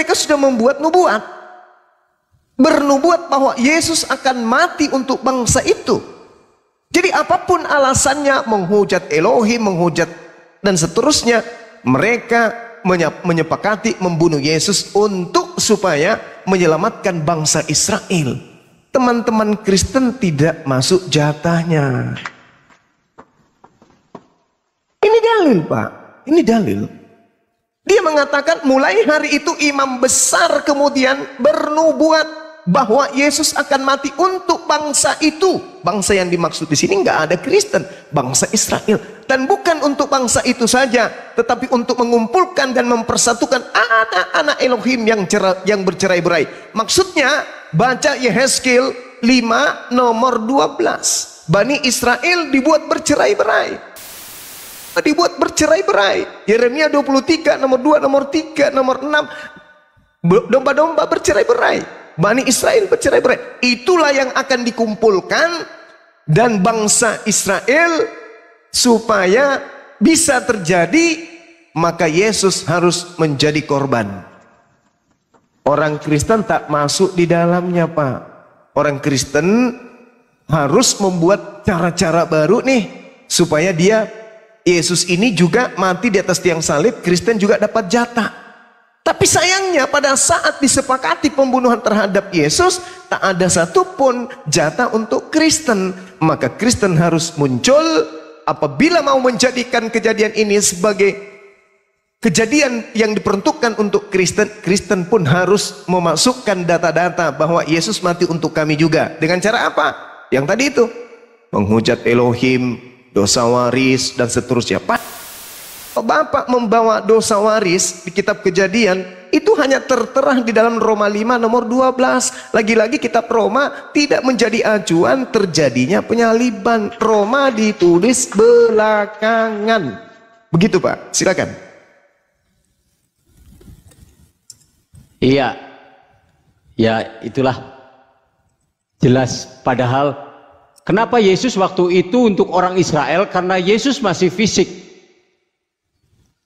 mereka sudah membuat nubuat, bernubuat bahwa Yesus akan mati untuk bangsa itu. Jadi apapun alasannya, menghujat Elohim, menghujat dan seterusnya, mereka menyepakati membunuh Yesus untuk supaya menyelamatkan bangsa Israel. Teman-teman Kristen tidak masuk jatahnya. Ini dalil, Pak. Ini dalil. Dia mengatakan mulai hari itu imam besar kemudian bernubuat bahwa Yesus akan mati untuk bangsa itu. Bangsa yang dimaksud di sini nggak ada Kristen, bangsa Israel. Dan bukan untuk bangsa itu saja, tetapi untuk mengumpulkan dan mempersatukan anak-anak Elohim yang bercerai-berai. Maksudnya baca Yehezkiel 5 nomor 12. Bani Israel dibuat bercerai-berai. Dibuat bercerai-berai. Yeremia 23 nomor 2, nomor 3, nomor 6. Domba-domba bercerai-berai. Bani Israel bercerai-berai. Itulah yang akan dikumpulkan dan bangsa Israel supaya bisa terjadi, maka Yesus harus menjadi korban. Orang Kristen tak masuk di dalamnya, Pak. Orang Kristen harus membuat cara-cara baru nih supaya Yesus ini juga mati di atas tiang salib, Kristen juga dapat jatah. Tapi sayangnya pada saat disepakati pembunuhan terhadap Yesus, tak ada satupun jatah untuk Kristen. Maka Kristen harus muncul apabila mau menjadikan kejadian ini sebagai kejadian yang diperuntukkan untuk Kristen. Kristen pun harus memasukkan data-data bahwa Yesus mati untuk kami juga. Dengan cara apa? Yang tadi itu, menghujat Elohim, dosa waris dan seterusnya. Bapak membawa dosa waris di kitab Kejadian itu hanya tertera di dalam Roma 5 nomor 12. Lagi-lagi kitab Roma tidak menjadi acuan terjadinya penyaliban. Roma ditulis belakangan. Begitu, Pak. Silakan. Iya. Ya, itulah jelas. Padahal kenapa Yesus waktu itu untuk orang Israel? Karena Yesus masih fisik.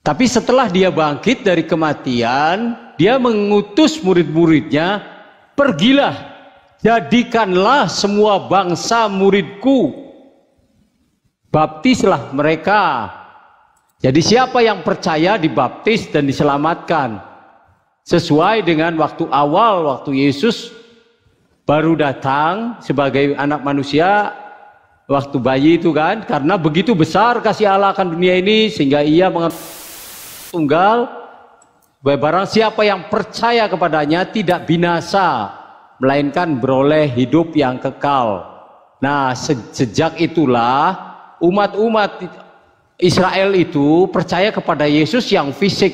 Tapi setelah dia bangkit dari kematian, dia mengutus murid-muridnya, pergilah, jadikanlah semua bangsa muridku, baptislah mereka. Jadi siapa yang percaya dibaptis dan diselamatkan. Sesuai dengan waktu awal, waktu Yesus baru datang sebagai anak manusia, waktu bayi itu kan, karena begitu besar kasih Allah akan dunia ini sehingga ia tunggal, barang siapa yang percaya kepadanya tidak binasa, melainkan beroleh hidup yang kekal. Nah, sejak itulah umat-umat Israel itu percaya kepada Yesus yang fisik.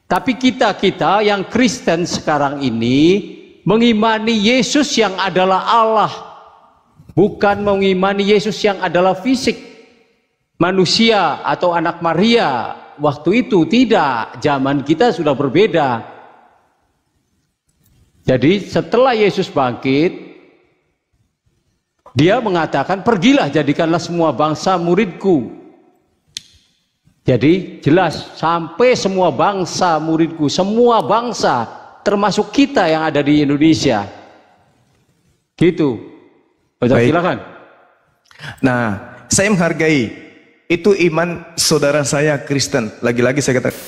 Tapi kita yang Kristen sekarang ini mengimani Yesus yang adalah Allah, bukan mengimani Yesus yang adalah fisik, manusia atau anak Maria. Waktu itu tidak, zaman kita sudah berbeda. Jadi setelah Yesus bangkit, dia mengatakan, pergilah jadikanlah semua bangsa muridku. Jadi jelas, sampai semua bangsa muridku, semua bangsa, termasuk kita yang ada di Indonesia. Gitu. Silakan. Nah, saya menghargai itu iman saudara saya Kristen. Lagi-lagi saya katakan,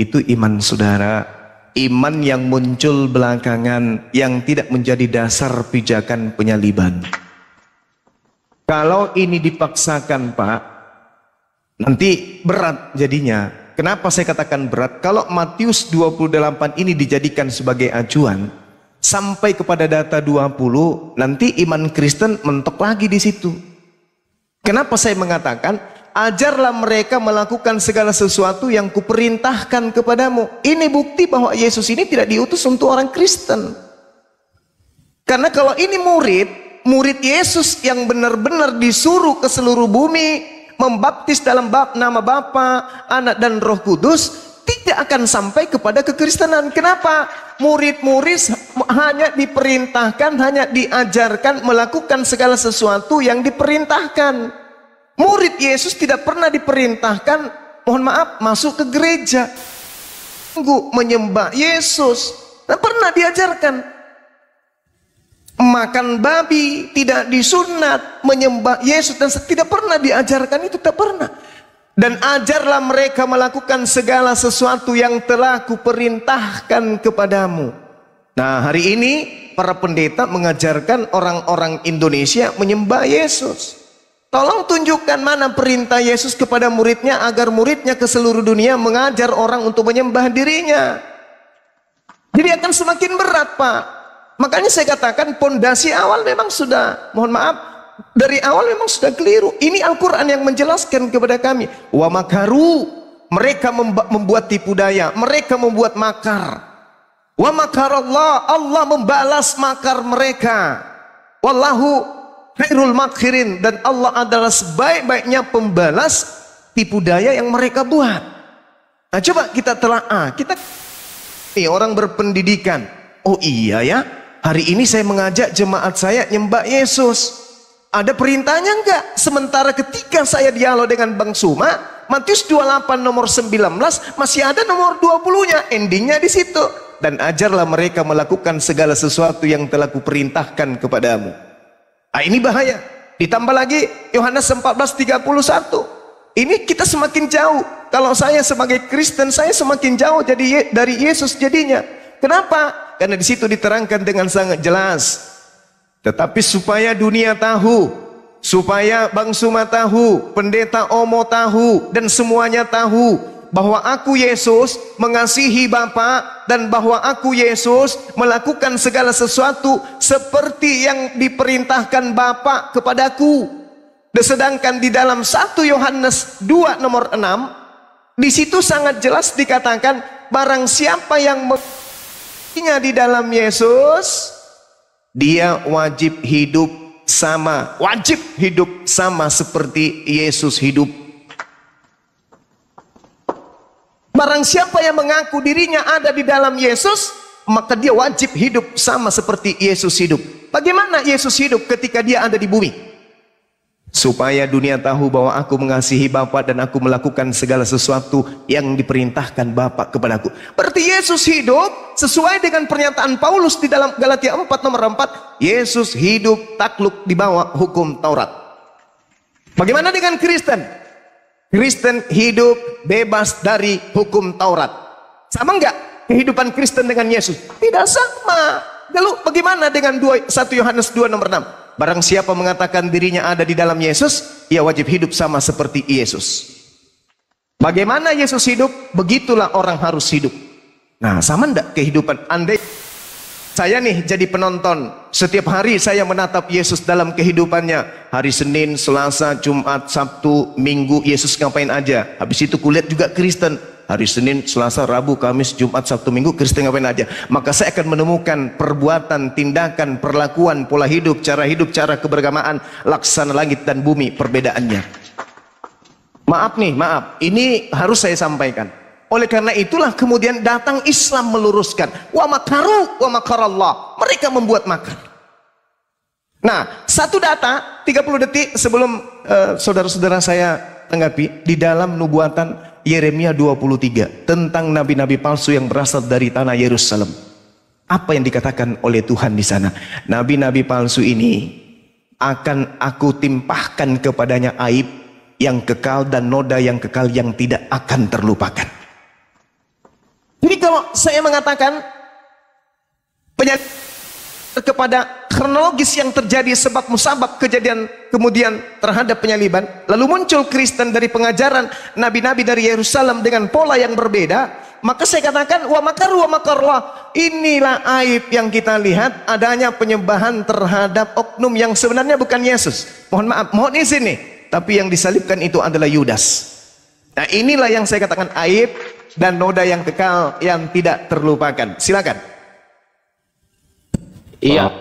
itu iman saudara, iman yang muncul belakangan, yang tidak menjadi dasar pijakan penyaliban. Kalau ini dipaksakan, Pak, nanti berat jadinya. Kenapa saya katakan berat? Kalau Matius 28 ini dijadikan sebagai acuan sampai kepada data 20, nanti iman Kristen mentok lagi di situ. Kenapa saya mengatakan, ajarlah mereka melakukan segala sesuatu yang kuperintahkan kepadamu. Ini bukti bahwa Yesus ini tidak diutus untuk orang Kristen. Karena kalau ini murid Yesus yang benar-benar disuruh ke seluruh bumi, membaptis dalam nama Bapa, Anak dan Roh Kudus, tidak akan sampai kepada kekristenan. Kenapa? Murid-murid hanya diperintahkan, hanya diajarkan melakukan segala sesuatu yang diperintahkan. Murid Yesus tidak pernah diperintahkan, mohon maaf, masuk ke gereja. menyembah Yesus. Nah, pernah diajarkan. Makan babi, tidak disunat, menyembah Yesus, dan tidak pernah diajarkan itu, tak pernah. Dan ajarlah mereka melakukan segala sesuatu yang telah kuperintahkan kepadamu. Nah, hari ini para pendeta mengajarkan orang-orang Indonesia menyembah Yesus. Tolong tunjukkan mana perintah Yesus kepada muridnya agar muridnya ke seluruh dunia mengajar orang untuk menyembah dirinya. Jadi akan semakin berat, Pak. Makanya saya katakan pondasi awal memang sudah, mohon maaf, dari awal memang sudah keliru. Ini Al-Quran yang menjelaskan kepada kami. Wa makaru, mereka membuat tipu daya, mereka membuat makar. Wa makarallah, Allah membalas makar mereka. Wallahu khairul makirin, dan Allah adalah sebaik-baiknya pembalas tipu daya yang mereka buat. Nah, coba kita telaah. Kita orang berpendidikan. Oh iya ya, hari ini saya mengajak jemaat saya nyembah Yesus. Ada perintahnya enggak? Sementara ketika saya dialog dengan Bang Suma, Matius 28 nomor 19 masih ada nomor 20-nya, endingnya di situ. Dan ajarlah mereka melakukan segala sesuatu yang telah kuperintahkan kepadamu. Nah, ini bahaya. Ditambah lagi Yohanes 14:31. Ini kita semakin jauh. Kalau saya sebagai Kristen, saya semakin jauh jadi dari Yesus jadinya. Kenapa? Karena di situ diterangkan dengan sangat jelas. Tetapi supaya dunia tahu, supaya Bang Suma tahu, pendeta Omo tahu, dan semuanya tahu bahwa aku Yesus mengasihi Bapa, dan bahwa aku Yesus melakukan segala sesuatu seperti yang diperintahkan Bapa kepadaku. Dan sedangkan di dalam 1 Yohanes 2 nomor 6, di situ sangat jelas dikatakan barang siapa yang mengikutinya di dalam Yesus, dia wajib hidup sama seperti Yesus hidup. Barang siapa yang mengaku dirinya ada di dalam Yesus, maka dia wajib hidup sama seperti Yesus hidup. Bagaimana Yesus hidup ketika dia ada di bumi? Supaya dunia tahu bahwa aku mengasihi Bapa dan aku melakukan segala sesuatu yang diperintahkan Bapa kepadaku. Berarti Yesus hidup sesuai dengan pernyataan Paulus di dalam Galatia 4 nomor 4. Yesus hidup takluk di bawah hukum Taurat. Bagaimana dengan Kristen? Kristen hidup bebas dari hukum Taurat. Sama enggak kehidupan Kristen dengan Yesus? Tidak sama. Lalu bagaimana dengan 1 Yohanes 2 nomor 6? Barang siapa mengatakan dirinya ada di dalam Yesus, ia wajib hidup sama seperti Yesus. Bagaimana Yesus hidup? Begitulah orang harus hidup. Nah, sama enggak kehidupan? Andai saya nih jadi penonton, setiap hari saya menatap Yesus dalam kehidupannya. Hari Senin, Selasa, Jumat, Sabtu, Minggu, Yesus ngapain aja. Habis itu kulihat juga Kristen. Hari Senin, Selasa, Rabu, Kamis, Jumat, Sabtu, Minggu, Kristen ngapain aja. Maka saya akan menemukan perbuatan, tindakan, perlakuan, pola hidup, cara keberagamaan, laksana langit dan bumi, perbedaannya. Maaf nih, maaf. Ini harus saya sampaikan. Oleh karena itulah kemudian datang Islam meluruskan. Wa makaru wa makarallah. Mereka membuat makar. Nah, satu data 30 detik sebelum saudara-saudara saya tanggapi, di dalam nubuatan Yeremia 23 tentang nabi-nabi palsu yang berasal dari tanah Yerusalem. Apa yang dikatakan oleh Tuhan di sana? Nabi-nabi palsu ini akan aku timpahkan kepadanya aib yang kekal dan noda yang kekal yang tidak akan terlupakan. Jadi kalau saya mengatakan kepada kronologis yang terjadi sebab musabab kejadian kemudian terhadap penyaliban, lalu muncul Kristen dari pengajaran nabi-nabi dari Yerusalem dengan pola yang berbeda, maka saya katakan wa makaru wa makarlah. Inilah aib yang kita lihat, adanya penyembahan terhadap oknum yang sebenarnya bukan Yesus. Mohon maaf, mohon izin nih, tapi yang disalibkan itu adalah Yudas. Nah, inilah yang saya katakan aib dan noda yang kekal yang tidak terlupakan. Silakan. Iya,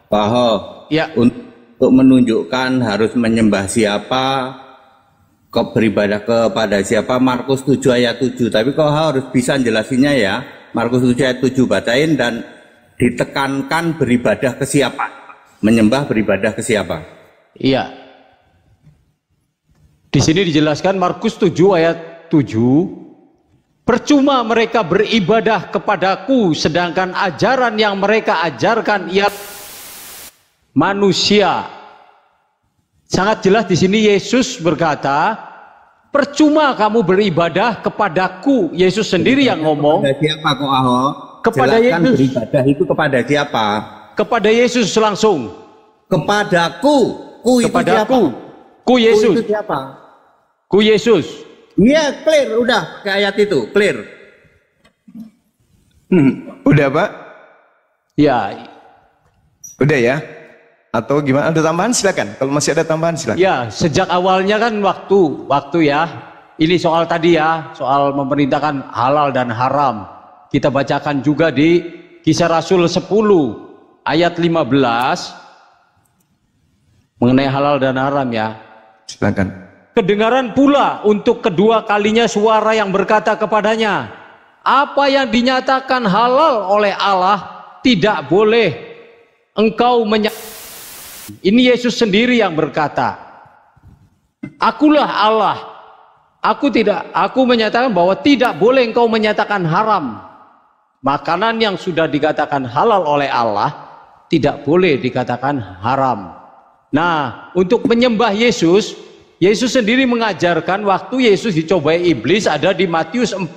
Pak Ho. Ya. Untuk menunjukkan harus menyembah siapa, beribadah kepada siapa, Markus 7 ayat 7. Tapi kau harus bisa jelasinnya ya. Markus 7 ayat 7 bacain dan ditekankan beribadah ke siapa. Menyembah beribadah ke siapa. Iya. Di sini dijelaskan Markus 7 ayat 7. Percuma mereka beribadah kepadaku, sedangkan ajaran yang mereka ajarkan ialah manusia. Sangat jelas di sini Yesus berkata, percuma kamu beribadah kepadaku. Yesus sendiri yang ngomong. Kepada siapa kok Ahok? Kepada Jelaskan Yesus. beribadah itu kepada siapa? Kepada Yesus langsung. Kepadaku. Ku itu Kepadaku. siapa? Ku Yesus. Ku itu siapa? Ku Yesus. Iya, clear, udah ke ayat itu, clear. Udah Pak? Ya, Udah ya? Atau gimana? Ada tambahan silakan. Kalau masih ada tambahan silakan. ya, sejak awalnya kan waktu ya. Ini soal tadi ya, soal memerintahkan halal dan haram. Kita bacakan juga di Kisah Rasul 10 ayat 15 mengenai halal dan haram ya. Silakan. Kedengaran pula untuk kedua kalinya suara yang berkata kepadanya, apa yang dinyatakan halal oleh Allah tidak boleh engkau Ini Yesus sendiri yang berkata, akulah Allah. Aku menyatakan bahwa tidak boleh engkau menyatakan haram. Makanan yang sudah dikatakan halal oleh Allah tidak boleh dikatakan haram. Nah, untuk menyembah Yesus, Yesus sendiri mengajarkan waktu Yesus dicobai iblis ada di Matius 4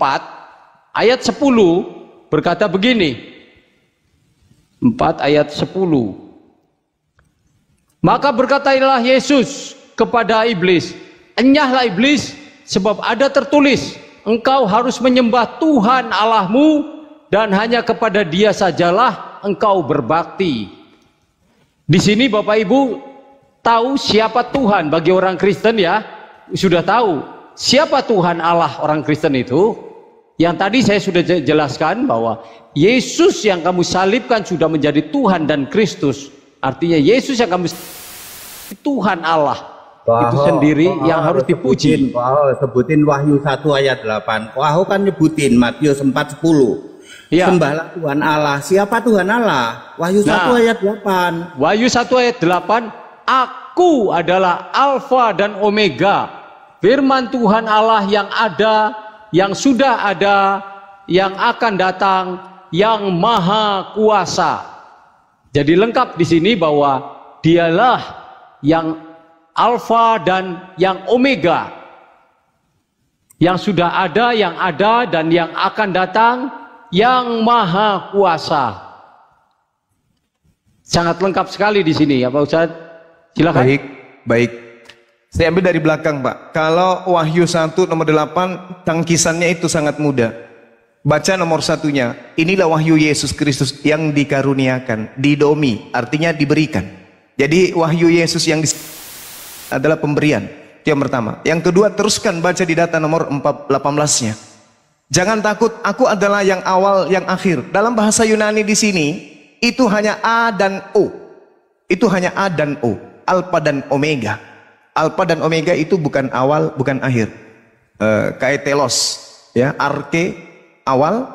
ayat 10 berkata begini. 4 ayat 10. Maka berkatalah Yesus kepada iblis, enyahlah iblis, sebab ada tertulis, engkau harus menyembah Tuhan Allahmu dan hanya kepada Dia sajalah engkau berbakti. Di sini Bapak Ibu tahu siapa Tuhan bagi orang Kristen ya, sudah tahu siapa Tuhan Allah orang Kristen itu. Yang tadi saya sudah jelaskan bahwa Yesus yang kamu salibkan sudah menjadi Tuhan dan Kristus. Artinya Yesus yang kamu Tuhan Allah itu sendiri yang harus dipuji. Sebutin Wahyu 1 ayat 8. Wahyu kan nyebutin Matius 4:10. Ya. Sembahlah Tuhan Allah. Siapa Tuhan Allah? Wahyu 1 ayat 8. Wahyu 1 ayat 8. Aku adalah Alfa dan Omega, firman Tuhan Allah yang ada, yang sudah ada, yang akan datang, yang maha kuasa. Jadi lengkap di sini bahwa Dialah yang Alfa dan yang Omega, yang sudah ada, yang ada, dan yang akan datang, yang maha kuasa. Sangat lengkap sekali di sini ya Pak Ustadz. Silakan. Baik. Saya ambil dari belakang Pak. Kalau Wahyu 1 nomor 8, tangkisannya itu sangat mudah. Baca nomor satunya. Inilah wahyu Yesus Kristus yang dikaruniakan, didomi, artinya diberikan. Jadi wahyu Yesus yang adalah pemberian. Itu yang pertama. Yang kedua, teruskan baca di data nomor 18-nya. Jangan takut, aku adalah yang awal, yang akhir. Dalam bahasa Yunani di sini, itu hanya A dan O. Itu hanya A dan O. Alfa dan Omega. Alfa dan Omega itu bukan awal, bukan akhir. Kayak telos, ya, arke awal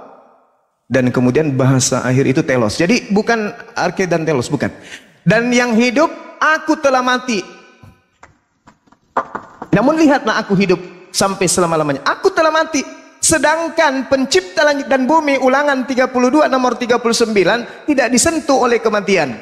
dan kemudian bahasa akhir itu telos. Jadi bukan arke dan telos, bukan. Dan yang hidup, aku telah mati. Namun lihatlah aku hidup sampai selama-lamanya. Aku telah mati. Sedangkan pencipta langit dan bumi, Ulangan 32 nomor 39 tidak disentuh oleh kematian.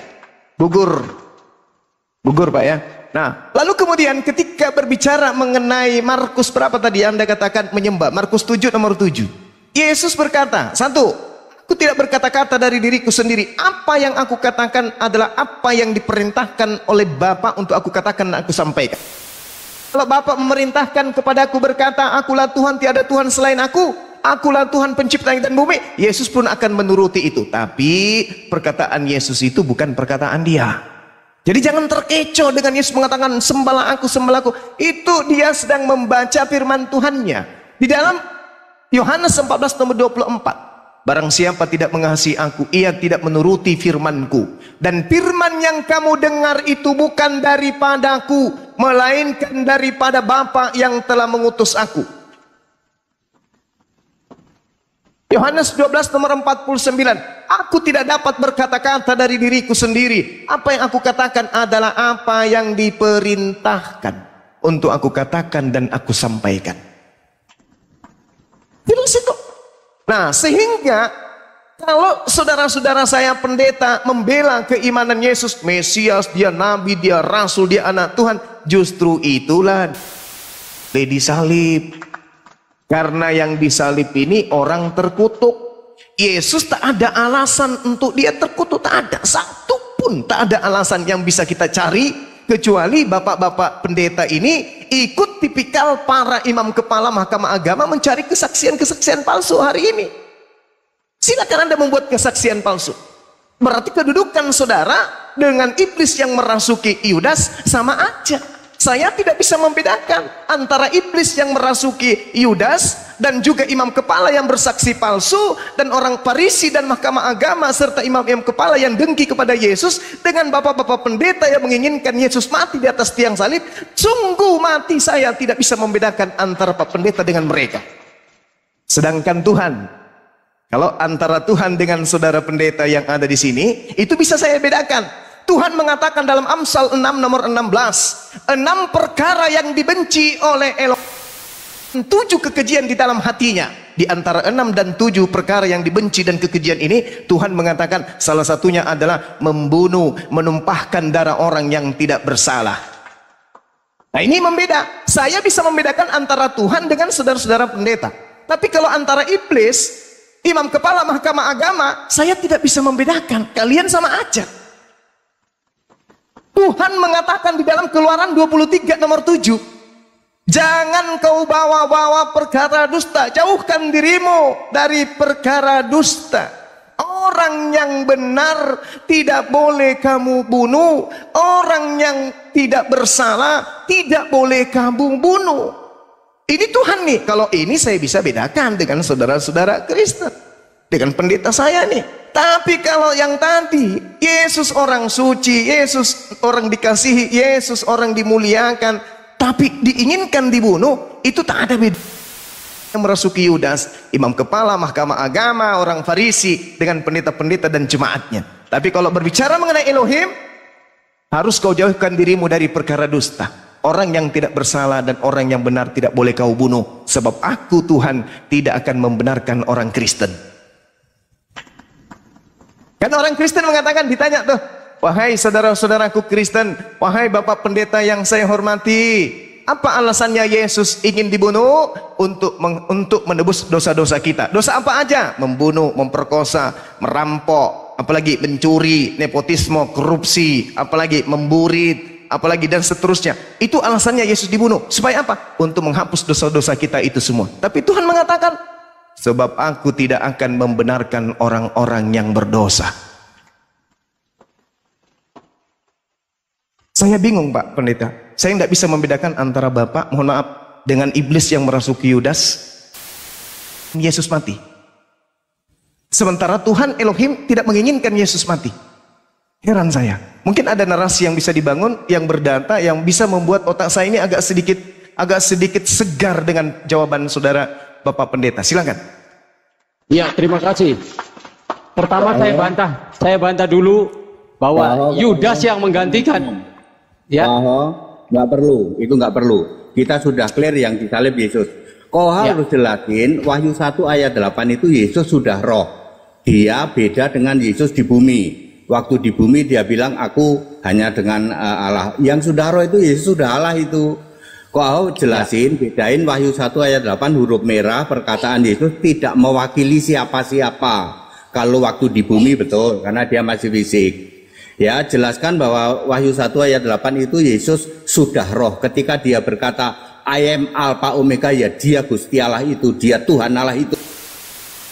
Gugur Pak ya. Nah, lalu kemudian ketika berbicara mengenai Markus berapa tadi Anda katakan menyembah, Markus 7 nomor 7. Yesus berkata, satu, aku tidak berkata-kata dari diriku sendiri. Apa yang aku katakan adalah apa yang diperintahkan oleh Bapa untuk aku katakan dan aku sampaikan. Kalau Bapa memerintahkan kepadaku berkata, akulah Tuhan, tiada Tuhan selain aku, akulah Tuhan pencipta langit dan bumi, Yesus pun akan menuruti itu. Tapi perkataan Yesus itu bukan perkataan dia. Jadi jangan terkecoh dengan Yesus mengatakan sembahlah aku, sembahlah aku. Itu dia sedang membaca firman Tuhannya. Di dalam Yohanes 14 nomor 24. Barang siapa tidak mengasihi aku, ia tidak menuruti firmanku. Dan firman yang kamu dengar itu bukan daripadaku, melainkan daripada Bapa yang telah mengutus aku. Yohanes 12 nomor 49. Aku tidak dapat berkata-kata dari diriku sendiri. Apa yang aku katakan adalah apa yang diperintahkan untuk aku katakan dan aku sampaikan. Jelas itu. Nah, sehingga kalau saudara-saudara saya pendeta membela keimanan Yesus, Mesias, dia nabi, dia rasul, dia anak Tuhan, justru itulah disalib. Karena yang disalib ini orang terkutuk. Yesus tak ada alasan untuk dia terkutuk, tak ada satu pun, tak ada alasan yang bisa kita cari kecuali bapak-bapak pendeta ini ikut tipikal para imam kepala mahkamah agama mencari kesaksian-kesaksian palsu hari ini. Silakan Anda membuat kesaksian palsu. Berarti kedudukan saudara dengan iblis yang merasuki Yudas sama aja. Saya tidak bisa membedakan antara iblis yang merasuki Yudas dan juga imam kepala yang bersaksi palsu dan orang Farisi dan mahkamah agama serta imam-imam kepala yang dengki kepada Yesus dengan bapak-bapak pendeta yang menginginkan Yesus mati di atas tiang salib. Sungguh mati saya tidak bisa membedakan antara pak pendeta dengan mereka. Sedangkan Tuhan, kalau antara Tuhan dengan saudara pendeta yang ada di sini, itu bisa saya bedakan. Tuhan mengatakan dalam Amsal 6 nomor 16, 6 perkara yang dibenci oleh Elohim, 7 kekejian di dalam hatinya. Di antara 6 dan 7 perkara yang dibenci dan kekejian ini, Tuhan mengatakan salah satunya adalah membunuh, menumpahkan darah orang yang tidak bersalah. Nah, ini membeda. Saya bisa membedakan antara Tuhan dengan saudara-saudara pendeta. Tapi kalau antara iblis, imam kepala mahkamah agama, saya tidak bisa membedakan. Kalian sama aja. Tuhan mengatakan di dalam Keluaran 23 nomor 7, jangan kau bawa-bawa perkara dusta, jauhkan dirimu dari perkara dusta. Orang yang benar tidak boleh kamu bunuh, orang yang tidak bersalah tidak boleh kamu bunuh. Ini Tuhan nih. Kalau ini saya bisa bedakan dengan saudara-saudara Kristen, dengan pendeta saya nih. Tapi kalau yang tadi, Yesus orang suci, Yesus orang dikasihi, Yesus orang dimuliakan, tapi diinginkan dibunuh, itu tak ada beda. Yang merasuki Yudas, imam kepala mahkamah agama, orang Farisi dengan pendeta-pendeta dan jemaatnya. Tapi kalau berbicara mengenai Elohim, harus kau jauhkan dirimu dari perkara dusta. Orang yang tidak bersalah dan orang yang benar tidak boleh kau bunuh, sebab aku Tuhan tidak akan membenarkan orang Kristen. Kan orang Kristen mengatakan, ditanya tuh, wahai saudara-saudaraku Kristen, wahai bapak pendeta yang saya hormati, apa alasannya Yesus ingin dibunuh? Untuk menebus dosa-dosa kita. Dosa apa aja? Membunuh, memperkosa, merampok, apalagi mencuri, nepotisme, korupsi, apalagi memburit, apalagi dan seterusnya. Itu alasannya Yesus dibunuh. Supaya apa? Untuk menghapus dosa-dosa kita itu semua. Tapi Tuhan mengatakan, sebab aku tidak akan membenarkan orang-orang yang berdosa. Saya bingung Pak Pendeta. Saya tidak bisa membedakan antara Bapak, mohon maaf, dengan iblis yang merasuki Yudas. Yesus mati. Sementara Tuhan Elohim tidak menginginkan Yesus mati. Heran saya. Mungkin ada narasi yang bisa dibangun, yang berdata, yang bisa membuat otak saya ini agak sedikit segar dengan jawaban saudara Bapak Pendeta. Silakan. Ya, terima kasih. Pertama saya bantah dulu bahwa Yudas yang menggantikan. Ya. Nggak perlu, itu nggak perlu. Kita sudah clear yang disalib Yesus. Kau harus jelasin Wahyu 1 ayat 8 itu Yesus sudah roh. Dia beda dengan Yesus di bumi. Waktu di bumi dia bilang aku hanya dengan Allah. Yang sudah roh itu Yesus sudah Allah itu. Kau jelasin, bedain Wahyu 1 ayat 8 huruf merah, perkataan Yesus tidak mewakili siapa-siapa. Kalau waktu di bumi betul, karena dia masih fisik. Ya, jelaskan bahwa Wahyu 1 ayat 8 itu Yesus sudah roh. Ketika dia berkata, I am Alpha Omega, ya dia Gusti Allah itu, dia Tuhan Allah itu.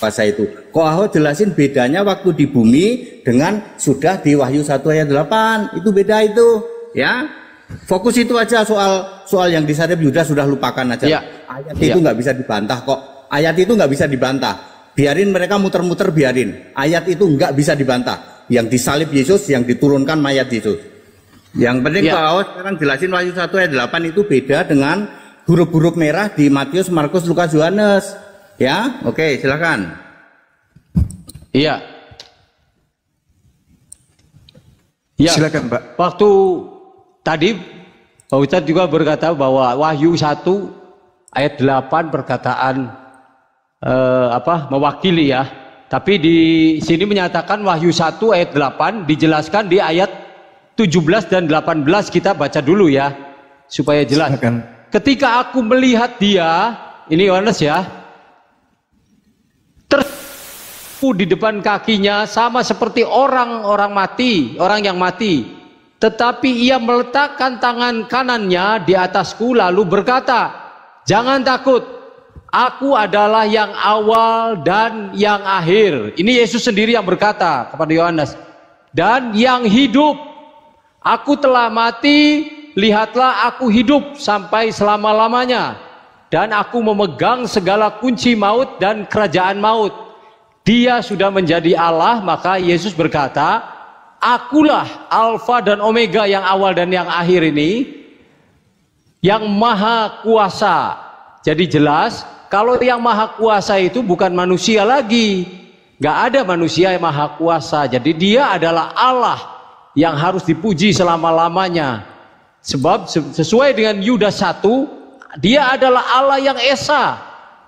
Bahasa itu. Kau jelasin bedanya waktu di bumi dengan sudah di Wahyu 1 ayat 8. Itu beda itu, ya. Fokus itu aja soal yang disalib Yudas sudah lupakan aja. Ya. Ayat itu nggak bisa dibantah kok. Ayat itu nggak bisa dibantah. Biarin mereka muter-muter, biarin. Ayat itu nggak bisa dibantah. Yang disalib Yesus, yang diturunkan mayat Yesus. Yang penting kau sekarang jelasin Wahyu 1 ayat 8 itu beda dengan huruf-huruf merah di Matius, Markus, Lukas, Yohanes. Ya, oke, silakan. Iya. Ya. Silakan, Pak. Waktu tadi Pak Ustadz juga berkata bahwa Wahyu 1 ayat 8 perkataan mewakili ya. Tapi di sini menyatakan Wahyu 1 ayat 8 dijelaskan di ayat 17 dan 18, kita baca dulu ya supaya jelas. Ketika aku melihat dia, ini Yohanes ya, tersipu di depan kakinya sama seperti orang yang mati. Tetapi ia meletakkan tangan kanannya di atasku lalu berkata, jangan takut, aku adalah yang awal dan yang akhir. Ini Yesus sendiri yang berkata kepada Yohanes. Dan yang hidup, aku telah mati, lihatlah aku hidup sampai selama-lamanya. Dan aku memegang segala kunci maut dan kerajaan maut. Dia sudah menjadi Allah, maka Yesus berkata, akulah Alfa dan Omega, yang awal dan yang akhir ini, yang maha kuasa. Jadi jelas, kalau yang maha kuasa itu bukan manusia lagi. Gak ada manusia yang maha kuasa. Jadi dia adalah Allah yang harus dipuji selama-lamanya. Sebab sesuai dengan Yudas 1, dia adalah Allah yang esa,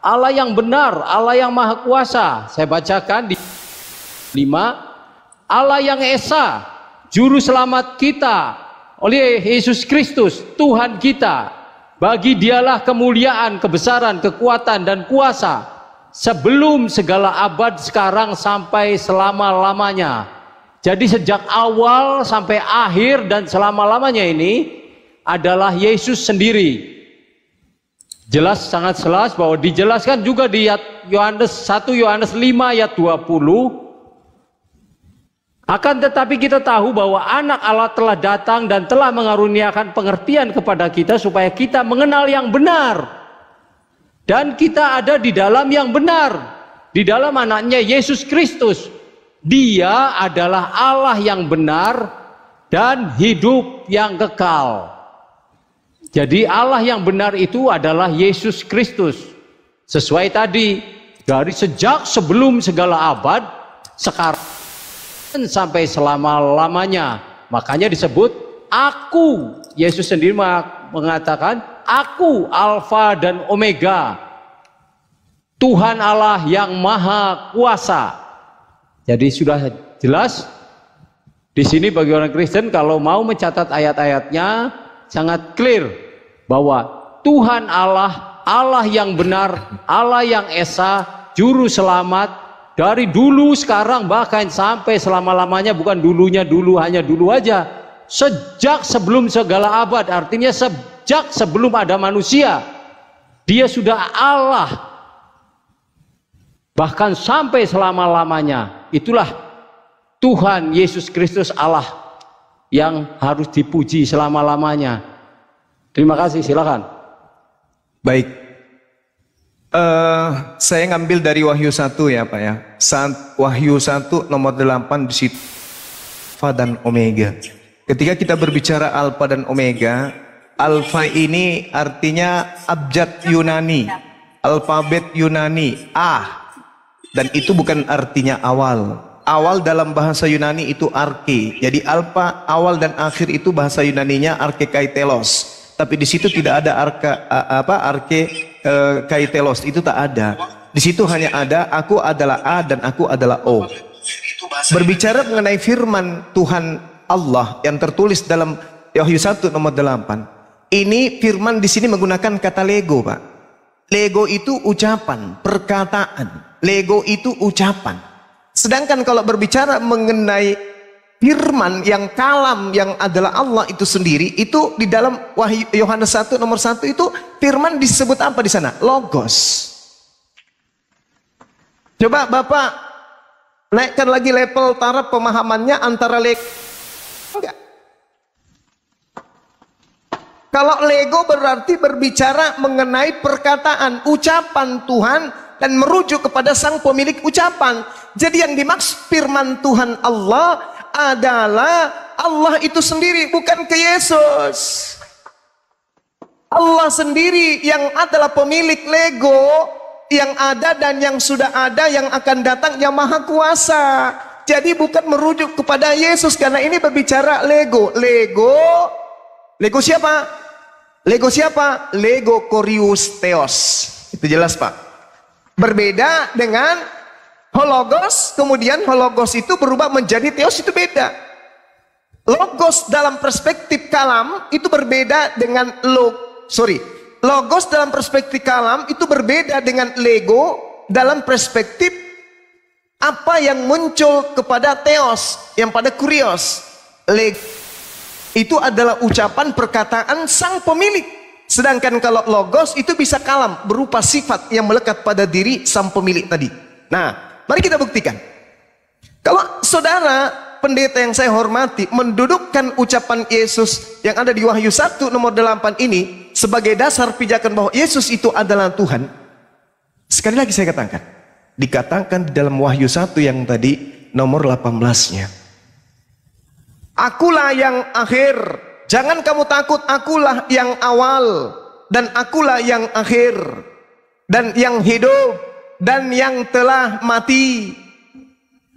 Allah yang benar, Allah yang maha kuasa. Saya bacakan di 5, Allah yang esa, juru selamat kita oleh Yesus Kristus, Tuhan kita. Bagi dialah kemuliaan, kebesaran, kekuatan dan kuasa sebelum segala abad, sekarang sampai selama-lamanya. Jadi sejak awal sampai akhir dan selama-lamanya ini adalah Yesus sendiri. Jelas, sangat jelas bahwa dijelaskan juga di Yohanes 1 Yohanes 5 ayat 20. Akan tetapi kita tahu bahwa anak Allah telah datang dan telah mengaruniakan pengertian kepada kita supaya kita mengenal yang benar. Dan kita ada di dalam yang benar, di dalam anaknya Yesus Kristus. Dia adalah Allah yang benar dan hidup yang kekal. Jadi Allah yang benar itu adalah Yesus Kristus. Sesuai tadi, dari sejak sebelum segala abad, sekarang sampai selama-lamanya. Makanya disebut aku. Yesus sendiri mengatakan, aku Alfa dan Omega, Tuhan Allah yang maha kuasa. Jadi sudah jelas di sini bagi orang Kristen, kalau mau mencatat ayat-ayatnya sangat clear bahwa Tuhan Allah, Allah yang benar, Allah yang esa, juru selamat dari dulu, sekarang, bahkan sampai selama-lamanya. Bukan dulunya dulu, hanya dulu aja, sejak sebelum segala abad, artinya sejak sebelum ada manusia dia sudah Allah, bahkan sampai selama-lamanya. Itulah Tuhan Yesus Kristus, Allah yang harus dipuji selama-lamanya. Terima kasih, silakan. Baik, saya ngambil dari Wahyu 1 ya Pak ya. Wahyu 1 nomor 8 di situ Alfa dan Omega. Ketika kita berbicara Alfa dan Omega, Alfa ini artinya abjad Yunani, alfabet Yunani, A, dan itu bukan artinya awal. Awal dalam bahasa Yunani itu arke. Jadi alfa, awal dan akhir itu bahasa Yunaninya arke kaitelos. Tapi di situ tidak ada arke kaitelos, itu tak ada. Di situ hanya ada aku adalah A dan aku adalah O. Berbicara mengenai firman Tuhan Allah yang tertulis dalam Wahyu 1 nomor 8. Ini firman di sini menggunakan kata lego, Pak. Lego itu ucapan, perkataan. Lego itu ucapan. Sedangkan kalau berbicara mengenai firman yang kalam, yang adalah Allah itu sendiri, itu di dalam Wahyu Yohanes 1 nomor 1 itu firman disebut apa di sana? Logos. Coba Bapak naikkan lagi level taraf pemahamannya antara lego. Enggak. Kalau lego berarti berbicara mengenai perkataan, ucapan Tuhan dan merujuk kepada sang pemilik ucapan. Jadi yang dimaksud firman Tuhan Allah adalah Allah itu sendiri, bukan ke Yesus. Allah sendiri yang adalah pemilik lego, yang ada dan yang sudah ada, yang akan datang, yang maha kuasa. Jadi bukan merujuk kepada Yesus, karena ini berbicara lego. Lego siapa? Lego siapa? Lego Korius Theos. Itu jelas Pak. Berbeda dengan hologos, kemudian hologos itu berubah menjadi theos, itu beda. Logos dalam perspektif kalam itu berbeda dengan logos dalam perspektif kalam itu berbeda dengan lego dalam perspektif apa yang muncul kepada theos, yang pada kurios. Itu adalah ucapan perkataan sang pemilik. Sedangkan kalau logos itu bisa kalam, berupa sifat yang melekat pada diri sang pemilik tadi. Nah, mari kita buktikan. Kalau saudara pendeta yang saya hormati mendudukkan ucapan Yesus yang ada di Wahyu 1 nomor 8 ini sebagai dasar pijakan bahwa Yesus itu adalah Tuhan. Sekali lagi saya katakan, dikatakan di dalam Wahyu 1 yang tadi nomor 18-nya. Akulah yang akhir, jangan kamu takut, akulah yang awal dan akulah yang akhir dan yang hidup dan yang telah mati.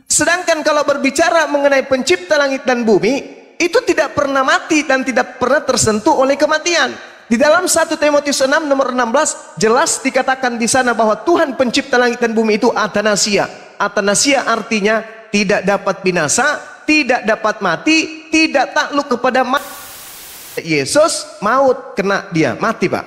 Sedangkan kalau berbicara mengenai pencipta langit dan bumi, itu tidak pernah mati dan tidak pernah tersentuh oleh kematian. Di dalam 1 Timotius 6 nomor 16 jelas dikatakan di sana bahwa Tuhan pencipta langit dan bumi itu Athanasia. Athanasia artinya tidak dapat binasa, tidak dapat mati, tidak takluk kepada mati. Yesus maut, kena dia mati, Pak.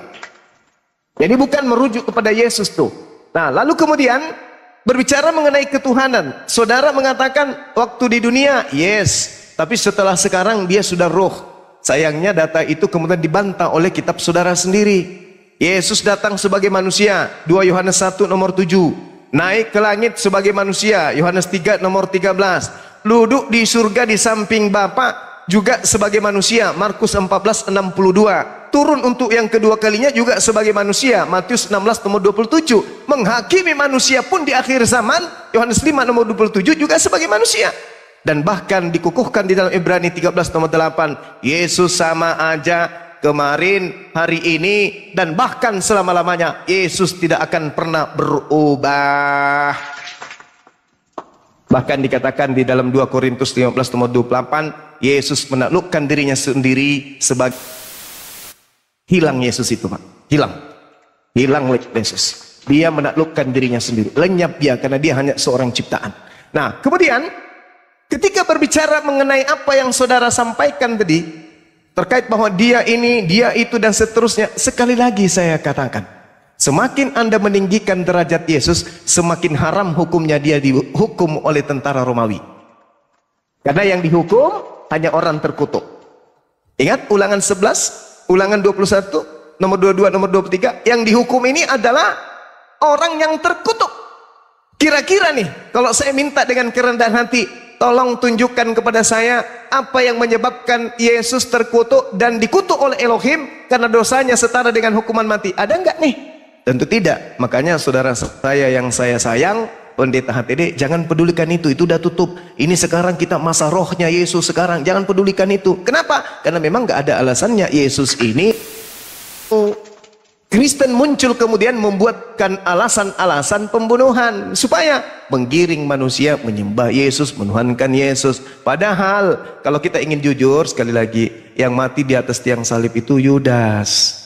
Jadi bukan merujuk kepada Yesus tuh. Nah, lalu kemudian berbicara mengenai ketuhanan, saudara mengatakan waktu di dunia, yes, tapi setelah sekarang dia sudah roh. Sayangnya data itu kemudian dibantah oleh kitab saudara sendiri. Yesus datang sebagai manusia, 2 Yohanes 1 nomor 7. Naik ke langit sebagai manusia, Yohanes 3 nomor 13. Duduk di surga di samping Bapa juga sebagai manusia, Markus 14:62. Turun untuk yang kedua kalinya juga sebagai manusia, Matius 16 nomor 27. Menghakimi manusia pun di akhir zaman, Yohanes 5 nomor 27 juga sebagai manusia. Dan bahkan dikukuhkan di dalam Ibrani 13 nomor 8, Yesus sama aja kemarin, hari ini, dan bahkan selama-lamanya. Yesus tidak akan pernah berubah. Bahkan dikatakan di dalam 2 Korintus 15 nomor 28, Yesus menaklukkan dirinya sendiri sebagai hilang. Yesus itu, Pak, hilang oleh Yesus. Dia menaklukkan dirinya sendiri, lenyap dia karena dia hanya seorang ciptaan. Nah, kemudian ketika berbicara mengenai apa yang saudara sampaikan tadi terkait bahwa dia ini, dia itu dan seterusnya, sekali lagi saya katakan, semakin Anda meninggikan derajat Yesus, semakin haram hukumnya dia dihukum oleh tentara Romawi. Karena yang dihukum hanya orang terkutuk. Ingat Ulangan 11, Ulangan 21, nomor 22, nomor 23, yang dihukum ini adalah orang yang terkutuk. Kira-kira nih, kalau saya minta dengan kerendahan hati, tolong tunjukkan kepada saya apa yang menyebabkan Yesus terkutuk dan dikutuk oleh Elohim karena dosanya setara dengan hukuman mati. Ada enggak nih? Tentu tidak. Makanya saudara saya yang saya sayang, pendeta HTD, jangan pedulikan itu udah tutup. Ini sekarang kita masa rohnya Yesus sekarang, jangan pedulikan itu. Kenapa? Karena memang nggak ada alasannya. Yesus ini Kristen muncul kemudian membuatkan alasan-alasan pembunuhan supaya menggiring manusia menyembah Yesus, menuhankan Yesus. Padahal kalau kita ingin jujur, sekali lagi, yang mati di atas tiang salib itu Yudas.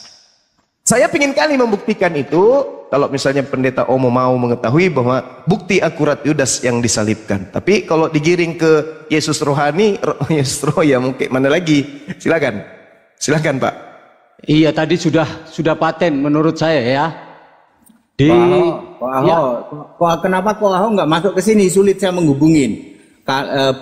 Saya ingin kali membuktikan itu. Kalau misalnya pendeta Omo mau mengetahui bahwa bukti akurat Yudas yang disalibkan. Tapi kalau digiring ke Yesus rohani, Yesus roh ya mungkin mana lagi? Silakan, silakan Pak. Iya, tadi sudah paten menurut saya ya. Kenapa Ko Aho nggak masuk ke sini? Sulit saya menghubungin.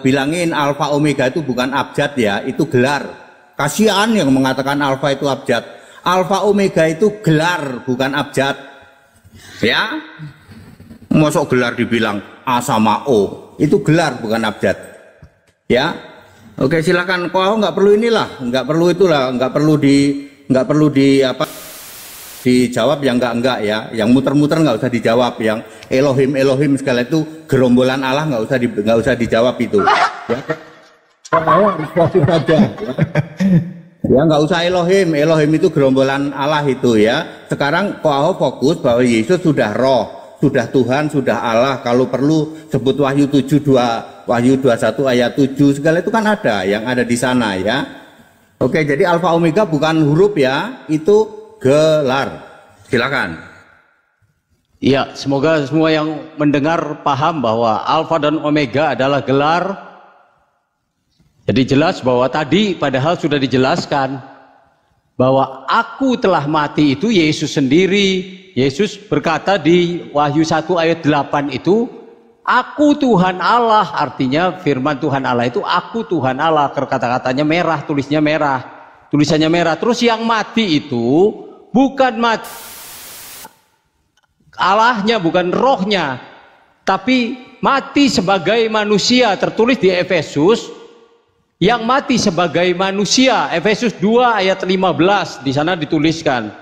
Bilangin Alfa Omega itu bukan abjad ya, itu gelar. Kasihan yang mengatakan Alfa itu abjad. Alfa Omega itu gelar, bukan abjad. Ya, masuk gelar dibilang A sama O, itu gelar bukan abjad. Ya, oke silakan. Ko Aho nggak perlu inilah, nggak perlu itulah, nggak perlu dijawab yang enggak ya, yang muter-muter nggak usah dijawab, yang Elohim segala itu gerombolan Allah nggak usah dijawab itu. Ya, harus fokus saja. Ya nggak usah Elohim itu gerombolan Allah itu ya. Sekarang Koaho fokus bahwa Yesus sudah roh, sudah Tuhan, sudah Allah. Kalau perlu sebut Wahyu 7:2, Wahyu 21 ayat 7 segala itu kan ada, yang ada di sana ya. Oke, jadi Alfa Omega bukan huruf ya, itu gelar. Silakan. Ya, semoga semua yang mendengar paham bahwa Alfa dan Omega adalah gelar. Jadi jelas bahwa tadi padahal sudah dijelaskan bahwa aku telah mati itu Yesus sendiri. Yesus berkata di Wahyu 1 ayat 8 itu, aku Tuhan Allah, artinya firman Tuhan Allah itu aku Tuhan Allah. Kata-katanya merah, tulisannya merah. Terus yang mati itu bukan mati Allahnya, bukan rohnya, tapi mati sebagai manusia. Tertulis di Efesus, yang mati sebagai manusia, Efesus 2 ayat 15, di sana dituliskan.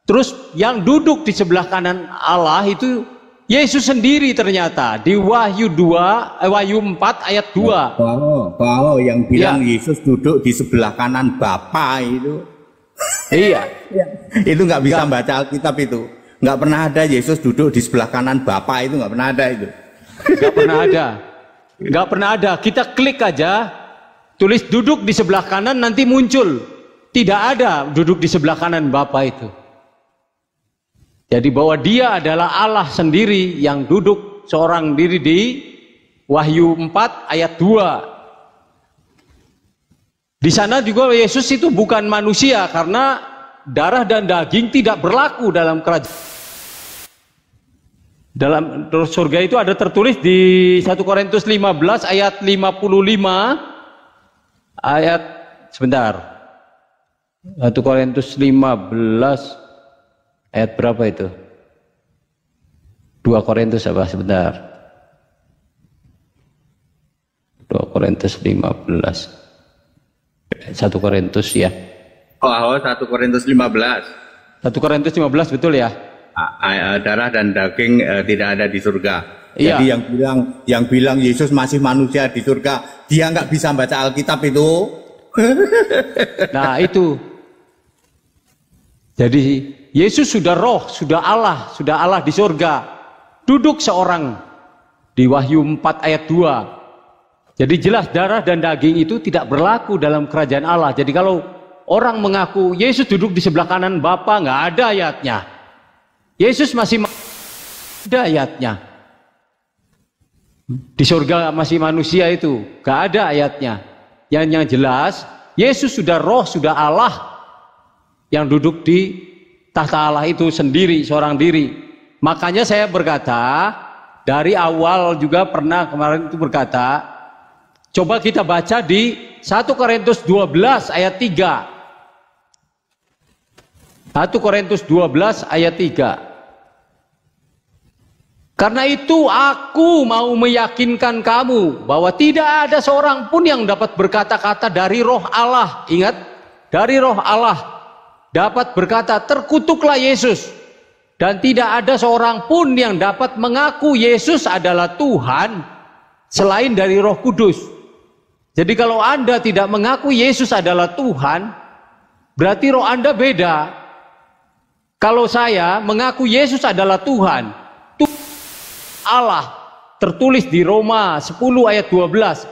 Terus yang duduk di sebelah kanan Allah itu Yesus sendiri ternyata di Wahyu 4 ayat 2. Wow, yang bilang ya, Yesus duduk di sebelah kanan Bapa itu. Iya. Itu nggak bisa baca Alkitab itu. Nggak pernah ada Yesus duduk di sebelah kanan Bapa, itu nggak pernah ada itu. Nggak pernah ada. Kita klik aja, tulis duduk di sebelah kanan, nanti muncul. Tidak ada duduk di sebelah kanan Bapa itu. Jadi bahwa dia adalah Allah sendiri yang duduk seorang diri di Wahyu 4 ayat 2. Di sana juga Yesus itu bukan manusia, karena darah dan daging tidak berlaku dalam kerajaan. Dalam surga itu ada tertulis di 1 Korintus 15 ayat 55 ayat, sebentar, 1 Korintus 15 ayat berapa itu? 2 Korintus apa? Sebentar, 2 Korintus 15, 1 Korintus ya. Oh, 1 Korintus 15. 1 Korintus 15 betul ya? Darah dan daging tidak ada di surga. Iya. Jadi yang bilang Yesus masih manusia di surga, dia nggak bisa baca Alkitab itu. Nah itu. Jadi Yesus sudah roh, sudah Allah di surga. Duduk seorang di Wahyu 4 ayat 2. Jadi jelas darah dan daging itu tidak berlaku dalam kerajaan Allah. Jadi kalau orang mengaku Yesus duduk di sebelah kanan Bapa, nggak ada ayatnya. Yesus masih ada ayatnya. Di surga masih manusia itu, nggak ada ayatnya. Yang jelas Yesus sudah roh, sudah Allah yang duduk di tahta Allah itu sendiri, seorang diri. Makanya saya berkata dari awal juga pernah kemarin itu berkata, coba kita baca di 1 Korintus 12 ayat 3. 1 Korintus 12 ayat 3. Karena itu aku mau meyakinkan kamu bahwa tidak ada seorang pun yang dapat berkata-kata dari roh Allah. Ingat, dari roh Allah dapat berkata terkutuklah Yesus. Dan tidak ada seorang pun yang dapat mengaku Yesus adalah Tuhan selain dari Roh Kudus. Jadi kalau Anda tidak mengaku Yesus adalah Tuhan, berarti roh Anda beda. Kalau saya mengaku Yesus adalah Tuhan, Allah, tertulis di Roma 10 ayat 12,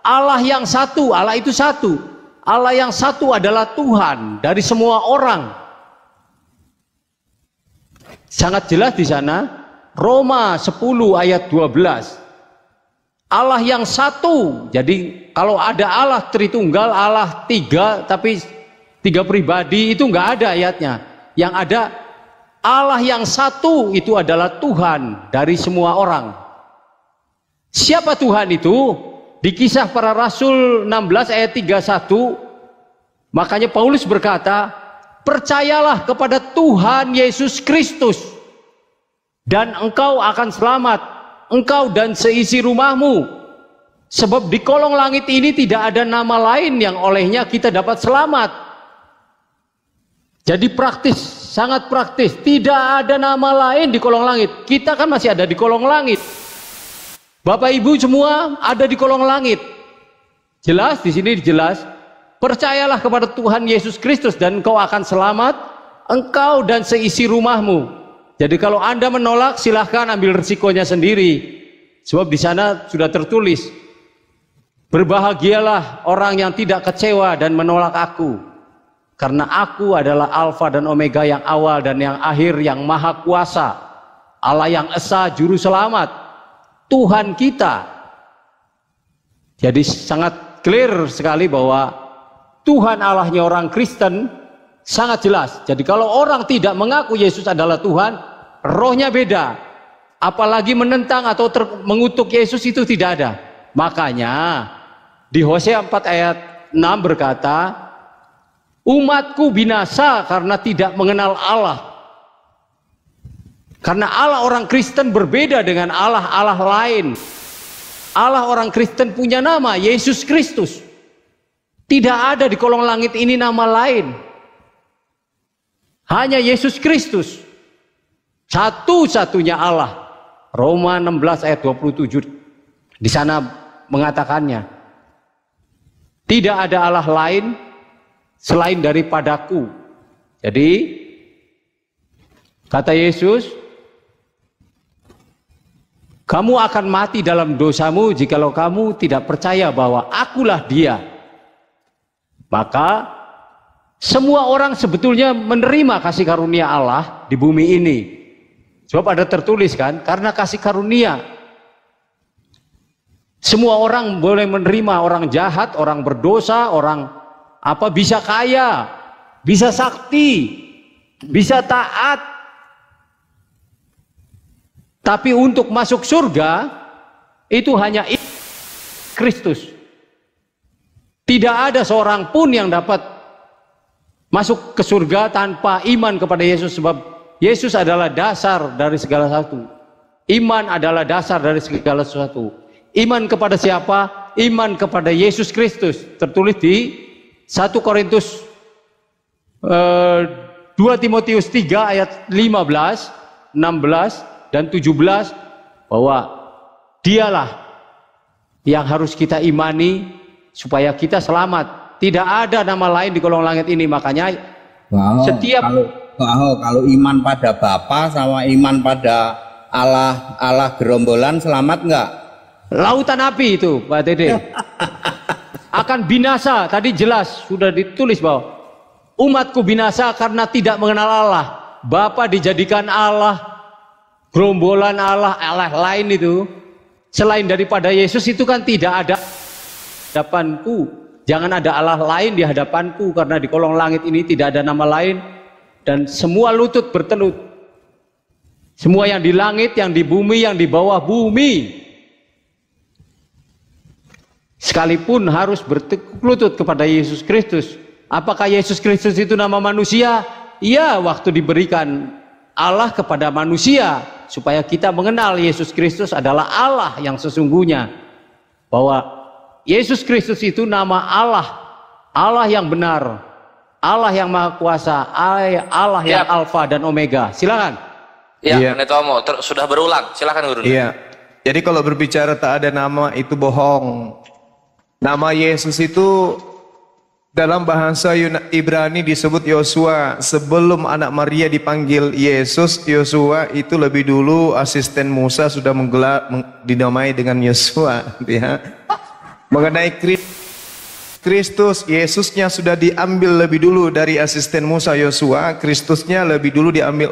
Allah yang satu, Allah itu satu. Allah yang satu adalah Tuhan dari semua orang. Sangat jelas di sana, Roma 10 ayat 12. Allah yang satu. Jadi kalau ada Allah Tritunggal, Allah tiga, tapi tiga pribadi, itu nggak ada ayatnya. Yang ada Allah yang satu itu adalah Tuhan dari semua orang. Siapa Tuhan itu? Di Kisah Para Rasul 16 ayat 31, makanya Paulus berkata, percayalah kepada Tuhan Yesus Kristus dan engkau akan selamat, engkau dan seisi rumahmu. Sebab di kolong langit ini tidak ada nama lain yang olehnya kita dapat selamat. Jadi praktis, sangat praktis. Tidak ada nama lain di kolong langit. Kita kan masih ada di kolong langit. Bapak Ibu semua ada di kolong langit. Jelas di sini jelas. Percayalah kepada Tuhan Yesus Kristus dan engkau akan selamat, engkau dan seisi rumahmu. Jadi kalau Anda menolak, silahkan ambil risikonya sendiri. Sebab di sana sudah tertulis, berbahagialah orang yang tidak kecewa dan menolak aku. Karena aku adalah Alfa dan Omega, yang awal dan yang akhir, yang maha kuasa. Allah yang esa, juru selamat, Tuhan kita. Jadi sangat clear sekali bahwa Tuhan Allahnya orang Kristen sangat jelas. Jadi kalau orang tidak mengaku Yesus adalah Tuhan, rohnya beda. Apalagi menentang atau mengutuk Yesus itu tidak ada. Makanya di Hosea 4 ayat 6 berkata, umatku binasa karena tidak mengenal Allah. Karena Allah orang Kristen berbeda dengan Allah lain. Allah orang Kristen punya nama, Yesus Kristus. Tidak ada di kolong langit ini nama lain. Hanya Yesus Kristus. Satu-satunya Allah. Roma 16 ayat 27. Di sana mengatakannya. Tidak ada Allah lain selain daripadaku. Jadi kata Yesus, kamu akan mati dalam dosamu jikalau kamu tidak percaya bahwa akulah Dia. Maka semua orang sebetulnya menerima kasih karunia Allah di bumi ini. Sebab ada tertulis kan, karena kasih karunia semua orang boleh menerima, orang jahat, orang berdosa, orang bisa kaya, bisa sakti, bisa taat. Tapi untuk masuk surga itu hanya Kristus. Tidak ada seorang pun yang dapat masuk ke surga tanpa iman kepada Yesus, sebab Yesus adalah dasar dari segala sesuatu. Iman adalah dasar dari segala sesuatu. Iman kepada siapa? Iman kepada Yesus Kristus. Tertulis di 1 Korintus 2 Timotius 3 ayat 15, 16 dan 17 bahwa Dialah yang harus kita imani supaya kita selamat. Tidak ada nama lain di kolong langit ini. Makanya setiap kalau iman pada Bapa sama iman pada Allah gerombolan selamat enggak? Lautan api itu, Pak Dede. Akan binasa. Tadi jelas sudah ditulis bahwa umatku binasa karena tidak mengenal Allah. Bapa dijadikan Allah, gerombolan Allah lain itu selain daripada Yesus itu kan tidak ada hadapanku. Jangan ada Allah lain di hadapanku, karena di kolong langit ini tidak ada nama lain. Dan semua lutut bertelut. Semua yang di langit, yang di bumi, yang di bawah bumi, sekalipun harus bertekuk lutut kepada Yesus Kristus. Apakah Yesus Kristus itu nama manusia? Iya, waktu diberikan Allah kepada manusia supaya kita mengenal Yesus Kristus adalah Allah yang sesungguhnya. Bahwa Yesus Kristus itu nama Allah, Allah yang benar, Allah yang maha kuasa, Allah yang Alfa dan Omega. Silakan. Iya, Pendeta Omo, sudah berulang. Silakan Guru. Iya. Jadi kalau berbicara tak ada nama itu bohong. Nama Yesus itu dalam bahasa Ibrani disebut Yosua. Sebelum anak Maria dipanggil Yesus, Yosua itu lebih dulu asisten Musa sudah dinamai dengan Yosua. Ya. Mengenai Kristus, Yesusnya sudah diambil lebih dulu dari asisten Musa Yosua. Kristusnya lebih dulu diambil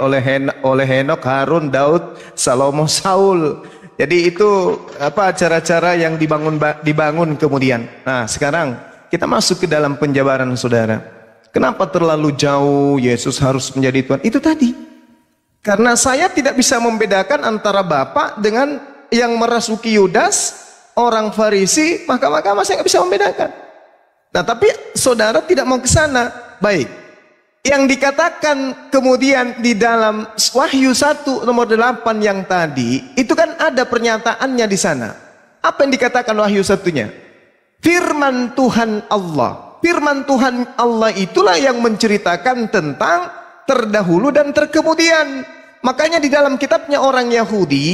oleh Henok, Harun, Daud, Salomo, Saul. Jadi itu cara-cara yang dibangun kemudian. Nah, sekarang kita masuk ke dalam penjabaran saudara. Kenapa terlalu jauh Yesus harus menjadi Tuhan? Itu tadi. Karena saya tidak bisa membedakan antara Bapak dengan yang merasuki Yudas, orang Farisi, maka saya nggak bisa membedakan. Nah, tapi saudara tidak mau ke sana. Baik. Yang dikatakan kemudian di dalam Wahyu 1 nomor 8 yang tadi, itu kan ada pernyataannya di sana. Apa yang dikatakan Wahyu 1-nya? Firman Tuhan Allah. Firman Tuhan Allah itulah yang menceritakan tentang terdahulu dan terkemudian. Makanya di dalam kitabnya orang Yahudi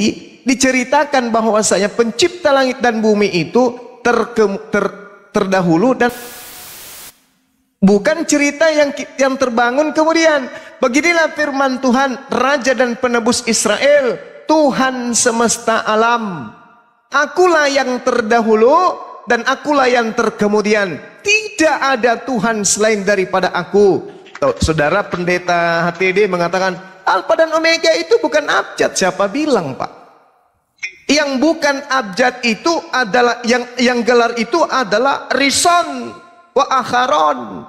diceritakan bahwasanya pencipta langit dan bumi itu terdahulu dan bukan cerita yang terbangun kemudian. Beginilah firman Tuhan, Raja dan Penebus Israel, Tuhan semesta alam. Akulah yang terdahulu dan akulah yang terkemudian. Tidak ada Tuhan selain daripada aku. Saudara pendeta HTD mengatakan, Alfa dan Omega itu bukan abjad. Siapa bilang, Pak? Yang bukan abjad itu adalah yang gelar itu adalah Rison wa Akharon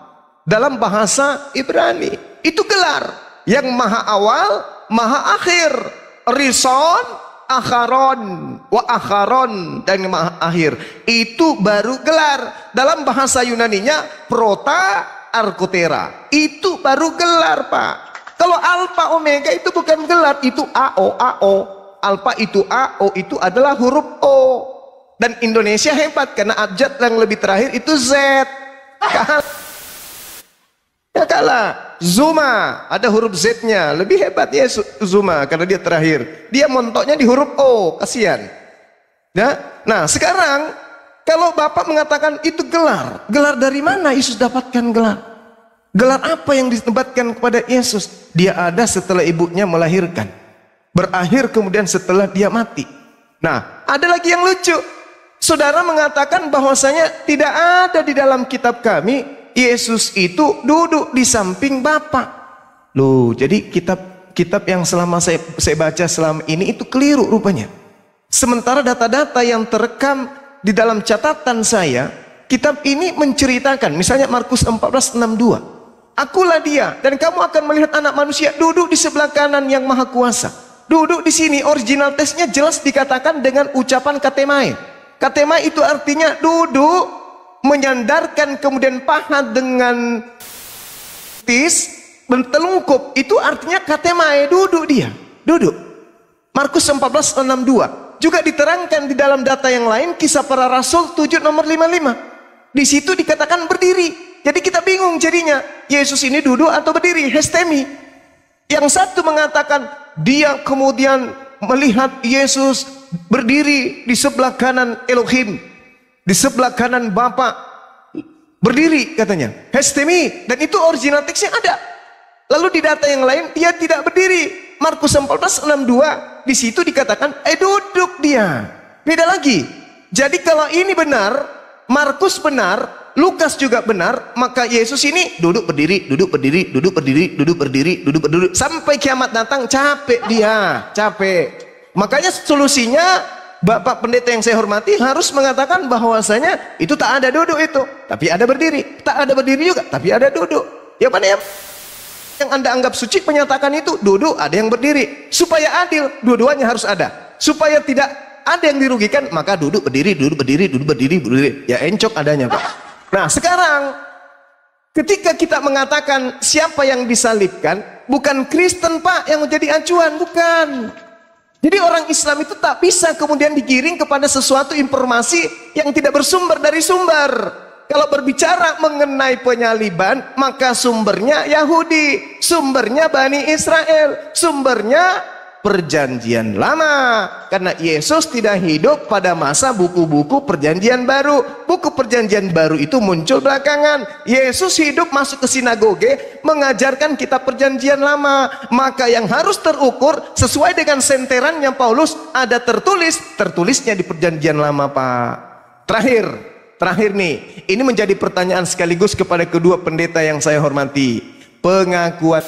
dalam bahasa Ibrani. Itu gelar yang maha awal, maha akhir. Rison, Akharon, wa Akharon, dan maha akhir. Itu baru gelar. Dalam bahasa Yunaninya prota arkotera. Itu baru gelar, Pak. Kalau Alfa Omega itu bukan gelar, itu AO. Alfa itu AO, itu adalah huruf O. Dan Indonesia hebat karena abjad yang lebih terakhir itu Z. Kalah. Zuma ada huruf Z-nya, lebih hebat ya Zuma karena dia terakhir. Dia montoknya di huruf O, kasihan. Ya? Nah, sekarang kalau Bapak mengatakan itu gelar, gelar dari mana Yesus dapatkan gelar? Gelar apa yang disebatkan kepada Yesus? Dia ada setelah ibunya melahirkan. Berakhir kemudian setelah dia mati. Nah, ada lagi yang lucu. Saudara mengatakan bahwasanya tidak ada di dalam kitab kami Yesus itu duduk di samping Bapa. Loh, jadi kitab yang selama saya baca selama ini itu keliru rupanya. Sementara data-data yang terekam di dalam catatan saya, kitab ini menceritakan, misalnya Markus 14:62. Akulah dia dan kamu akan melihat anak manusia duduk di sebelah kanan yang maha kuasa. Duduk di sini, original teksnya jelas dikatakan dengan ucapan katemai. Katemai itu artinya duduk, menyandarkan kemudian paha dengan tis, bertelungkup. Itu artinya katemai, duduk dia, duduk. Markus 14:62. Juga diterangkan di dalam data yang lain, Kisah Para Rasul 7 nomor 55. Di situ dikatakan berdiri. Jadi kita bingung jadinya, Yesus ini duduk atau berdiri, hestemi. Yang satu mengatakan dia kemudian melihat Yesus berdiri di sebelah kanan Elohim, di sebelah kanan Bapa, berdiri katanya, hestemi, dan itu original teksnya ada. Lalu di data yang lain dia tidak berdiri. Markus 14:62 di situ dikatakan duduk dia. Beda lagi. Jadi kalau ini benar, Markus benar, Lukas juga benar, maka Yesus ini duduk berdiri, duduk berdiri, duduk berdiri, duduk berdiri, duduk berdiri, sampai kiamat datang. Capek dia, capek. Makanya solusinya Bapak Pendeta yang saya hormati harus mengatakan bahwasanya itu tak ada duduk itu, tapi ada berdiri. Tak ada berdiri juga, tapi ada duduk. Yang mana yang Anda anggap suci menyatakan itu duduk, ada yang berdiri. Supaya adil, dua-duanya harus ada. Supaya tidak ada yang dirugikan, maka duduk berdiri, duduk berdiri, duduk berdiri, berdiri. Ya encok adanya, Pak. Nah, sekarang ketika kita mengatakan siapa yang disalibkan, bukan Kristen, Pak, yang menjadi acuan, bukan. Jadi orang Islam itu tak bisa kemudian digiring kepada sesuatu informasi yang tidak bersumber dari sumber. Kalau berbicara mengenai penyaliban, maka sumbernya Yahudi, sumbernya Bani Israel, sumbernya Perjanjian Lama. Karena Yesus tidak hidup pada masa buku-buku Perjanjian Baru. Buku Perjanjian Baru itu muncul belakangan. Yesus hidup masuk ke sinagoge, mengajarkan kitab Perjanjian Lama. Maka yang harus terukur sesuai dengan senterannya Paulus, ada tertulisnya di Perjanjian Lama, Pak. Terakhir nih, ini menjadi pertanyaan sekaligus kepada kedua pendeta yang saya hormati. Pengakuan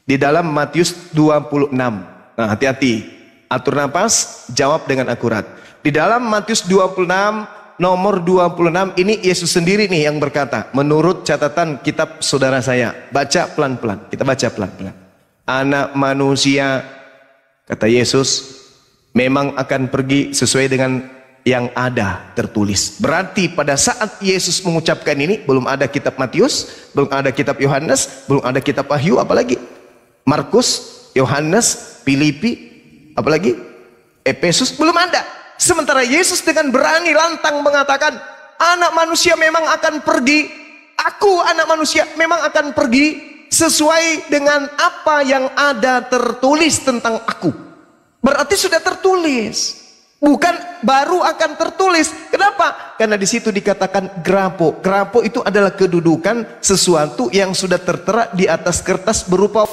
di dalam Matius 26. Nah, hati-hati, atur napas, jawab dengan akurat. Di dalam Matius 26 nomor 26 ini Yesus sendiri nih yang berkata, menurut catatan kitab saudara saya. Baca pelan-pelan, kita baca pelan-pelan. Anak manusia, kata Yesus, memang akan pergi sesuai dengan yang ada tertulis. Berarti pada saat Yesus mengucapkan ini, belum ada kitab Matius, belum ada kitab Yohanes, belum ada kitab Wahyu, apalagi Markus, Yohanes, Filipi, apalagi Efesus, belum ada. Sementara Yesus dengan berani lantang mengatakan, anak manusia memang akan pergi, aku anak manusia memang akan pergi sesuai dengan apa yang ada tertulis tentang aku. Berarti sudah tertulis, bukan baru akan tertulis. Kenapa? Karena di situ dikatakan grapo. Grapo itu adalah kedudukan sesuatu yang sudah tertera di atas kertas berupa.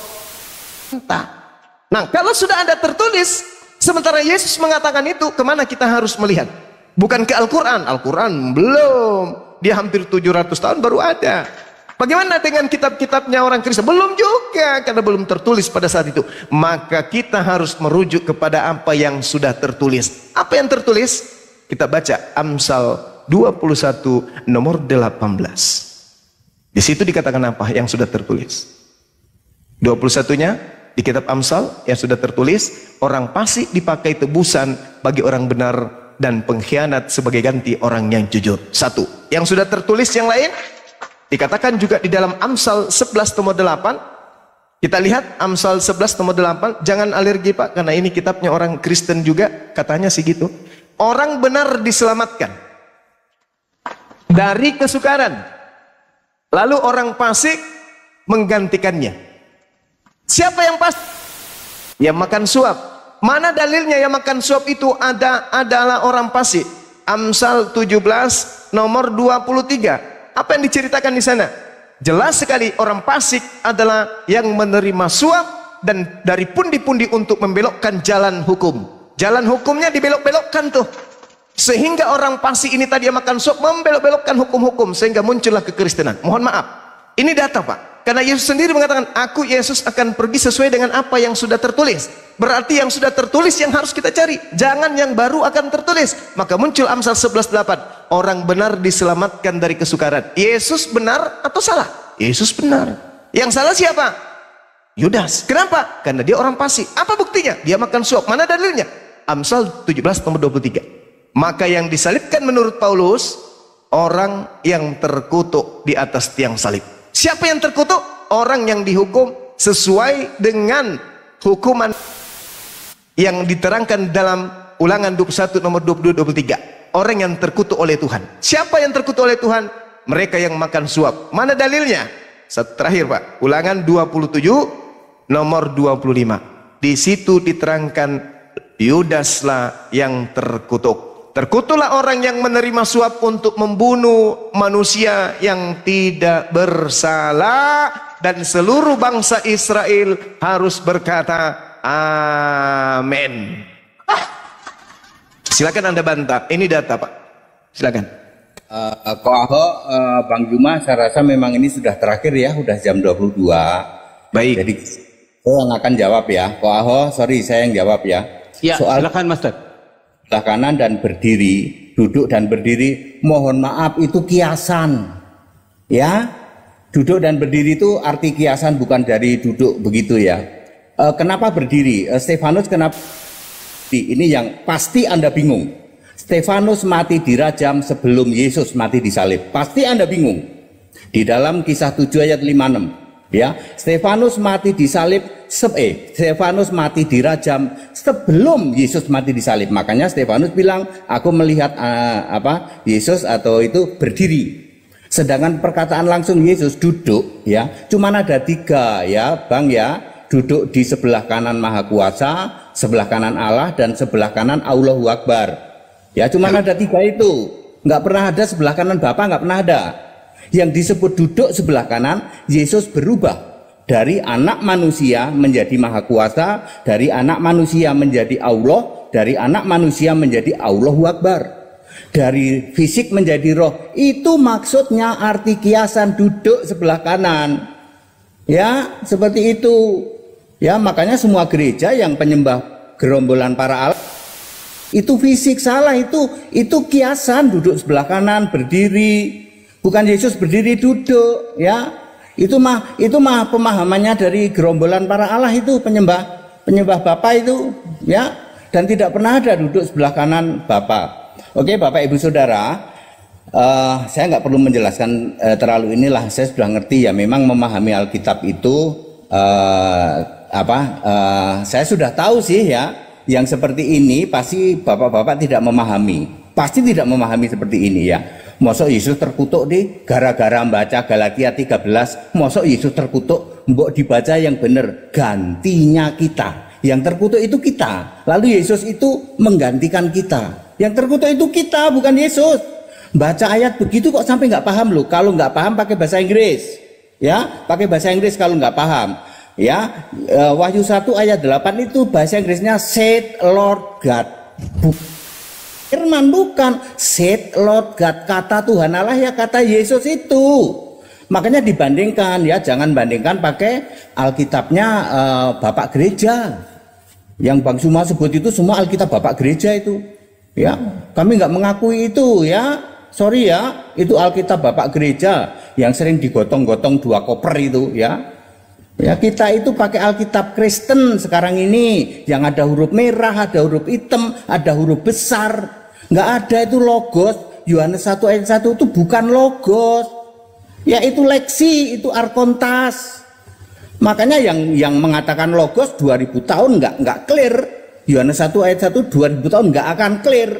Nah, kalau sudah ada tertulis, sementara Yesus mengatakan itu, kemana kita harus melihat? Bukan ke Al-Quran. Al-Quran belum, dia hampir 700 tahun baru ada. Bagaimana dengan kitab-kitabnya orang Kristen? Belum juga, karena belum tertulis pada saat itu. Maka kita harus merujuk kepada apa yang sudah tertulis. Apa yang tertulis? Kita baca Amsal 21 nomor 18. Di situ dikatakan apa yang sudah tertulis. 21-nya di kitab Amsal yang sudah tertulis, orang fasik dipakai tebusan bagi orang benar, dan pengkhianat sebagai ganti orang yang jujur. Satu. Yang sudah tertulis yang lain dikatakan juga di dalam Amsal 11 nomor 8. Kita lihat Amsal 11 nomor 8. Jangan alergi Pak, karena ini kitabnya orang Kristen juga, katanya sih gitu. Orang benar diselamatkan dari kesukaran, lalu orang fasik menggantikannya. Siapa yang pas? Yang makan suap. Mana dalilnya yang makan suap itu adalah orang fasik? Amsal 17 nomor 23. Apa yang diceritakan di sana? Jelas sekali orang fasik adalah yang menerima suap dan dari pundi-pundi untuk membelokkan jalan hukum. Jalan hukumnya dibelok-belokkan tuh. Sehingga orang fasik ini tadi yang makan suap membelok-belokkan hukum-hukum sehingga muncullah kekristenan. Mohon maaf. Ini data Pak. Karena Yesus sendiri mengatakan, aku Yesus akan pergi sesuai dengan apa yang sudah tertulis. Berarti yang sudah tertulis yang harus kita cari. Jangan yang baru akan tertulis. Maka muncul Amsal 11:8. Orang benar diselamatkan dari kesukaran. Yesus benar atau salah? Yesus benar. Yang salah siapa? Yudas. Kenapa? Karena dia orang fasik. Apa buktinya? Dia makan suap. Mana dalilnya? Amsal 17 nomor 23. Maka yang disalibkan menurut Paulus, orang yang terkutuk di atas tiang salib. Siapa yang terkutuk? Orang yang dihukum sesuai dengan hukuman yang diterangkan dalam Ulangan 21 nomor 22-23. Orang yang terkutuk oleh Tuhan. Siapa yang terkutuk oleh Tuhan? Mereka yang makan suap. Mana dalilnya? Satu terakhir Pak, Ulangan 27 nomor 25. Di situ diterangkan Yudaslah yang terkutuk. Terkutuklah orang yang menerima suap untuk membunuh manusia yang tidak bersalah, dan seluruh bangsa Israel harus berkata amin. Silakan Anda bantah. Ini data Pak. Silakan. Ko Ahok, Bang Juma, saya rasa memang ini sudah terakhir ya, sudah jam 22. Baik. Jadi saya yang akan jawab ya. Ko Ahok, sorry saya yang jawab ya. Ya, soal silakan Master. sebelah kanan dan berdiri, duduk dan berdiri, mohon maaf itu kiasan. Ya, duduk dan berdiri itu arti kiasan, bukan dari duduk begitu ya. Kenapa berdiri? Stefanus kenapa? Ini yang pasti Anda bingung. Stefanus mati dirajam sebelum Yesus mati disalib. Pasti Anda bingung. Di dalam Kisah 7 ayat 56. Ya, Stefanus mati disalib, Stefanus mati dirajam sebelum Yesus mati disalib. Makanya Stefanus bilang, aku melihat Yesus atau itu berdiri. Sedangkan perkataan langsung Yesus duduk, ya, cuman ada 3 ya, Bang ya, duduk di sebelah kanan Maha Kuasa, sebelah kanan Allah, dan sebelah kanan Allahu Akbar. Ya, cuman ada 3 itu. Nggak pernah ada sebelah kanan Bapa, nggak pernah ada. Yang disebut duduk sebelah kanan, Yesus berubah dari anak manusia menjadi Maha Kuasa, dari anak manusia menjadi Allah, dari anak manusia menjadi Allahu Akbar, dari fisik menjadi roh. Itu maksudnya arti kiasan duduk sebelah kanan. Ya, seperti itu. Ya, makanya semua gereja yang penyembah gerombolan para Allah itu fisik, salah, itu kiasan duduk sebelah kanan, berdiri. Bukan Yesus berdiri duduk, ya. Itu mah pemahamannya dari gerombolan para Allah itu, penyembah Bapa itu, ya. Dan tidak pernah ada duduk sebelah kanan Bapa. Oke, Bapak Ibu Saudara, saya nggak perlu menjelaskan terlalu inilah, saya sudah ngerti ya. Memang memahami Alkitab itu saya sudah tahu sih ya. Yang seperti ini pasti Bapak-bapak tidak memahami. Pasti tidak memahami seperti ini ya. Mosok Yesus terkutuk di gara-gara membaca Galatia 13, mosok Yesus terkutuk, mbok dibaca yang benar, gantinya kita. Yang terkutuk itu kita. Lalu Yesus itu menggantikan kita. Yang terkutuk itu kita, bukan Yesus. Baca ayat begitu kok sampai nggak paham loh. Kalau nggak paham pakai bahasa Inggris. Ya, pakai bahasa Inggris kalau nggak paham. Ya, Wahyu 1 ayat 8 itu bahasa Inggrisnya said Lord God. Firman bukan said Lord God, kata Tuhan Allah ya, kata Yesus itu. Makanya dibandingkan ya, jangan bandingkan pakai Alkitabnya Bapak Gereja. Yang Bang Suma sebut itu semua Alkitab Bapak Gereja itu. Ya, kami nggak mengakui itu ya. Sorry ya, itu Alkitab Bapak Gereja yang sering digotong-gotong 2 koper itu ya. Ya, kita itu pakai Alkitab Kristen sekarang ini yang ada huruf merah, ada huruf hitam, ada huruf besar. Nggak ada itu logos. Yohanes 1 ayat 1 itu bukan logos. Ya itu leksi, itu arkontas. Makanya yang mengatakan logos 2000 tahun nggak clear. Yohanes 1 ayat 1 2000 tahun nggak akan clear.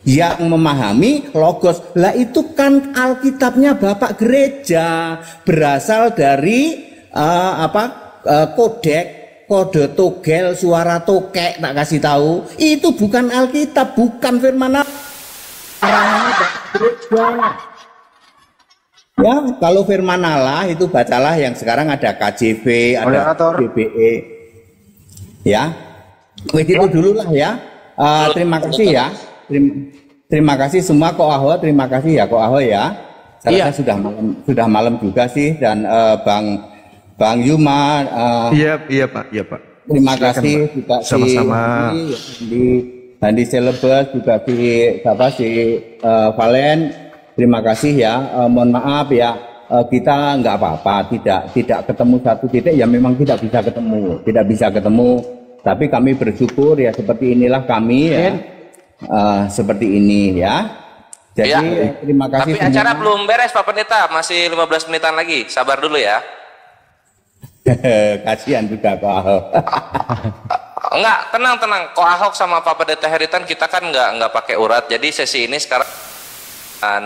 Yang memahami logos, lah itu kan Alkitabnya Bapak Gereja, berasal dari kodek, kode togel, suara tokek, tak kasih tahu. Itu bukan Alkitab, bukan firman Allah. Ya, kalau firman Allah itu bacalah yang sekarang ada KJV, ada BBE. Ya, itu dulu lah ya. Terima kasih ya. Terima kasih semua Ko Aho, terima kasih ya Ko Aho ya. Saya rasa sudah malam juga sih, dan Bang Yuma. Iya Pak. Terima Silakan, kasih Pak. juga Sama-sama. di Celebes juga si Valen. Terima kasih ya. Mohon maaf ya, kita nggak apa-apa, tidak ketemu satu titik ya, memang tidak bisa ketemu. Tapi kami bersyukur ya, seperti inilah kami ya, seperti ini ya. Jadi Ya. terima kasih. Tapi acara belum beres Pak Pendeta, masih 15 menitan lagi. Sabar dulu ya. Kasihan juga Pak Ahok. Enggak, tenang. Ko Ahok sama Pak Pendeta Heritan kita kan enggak pakai urat. Jadi sesi ini sekarang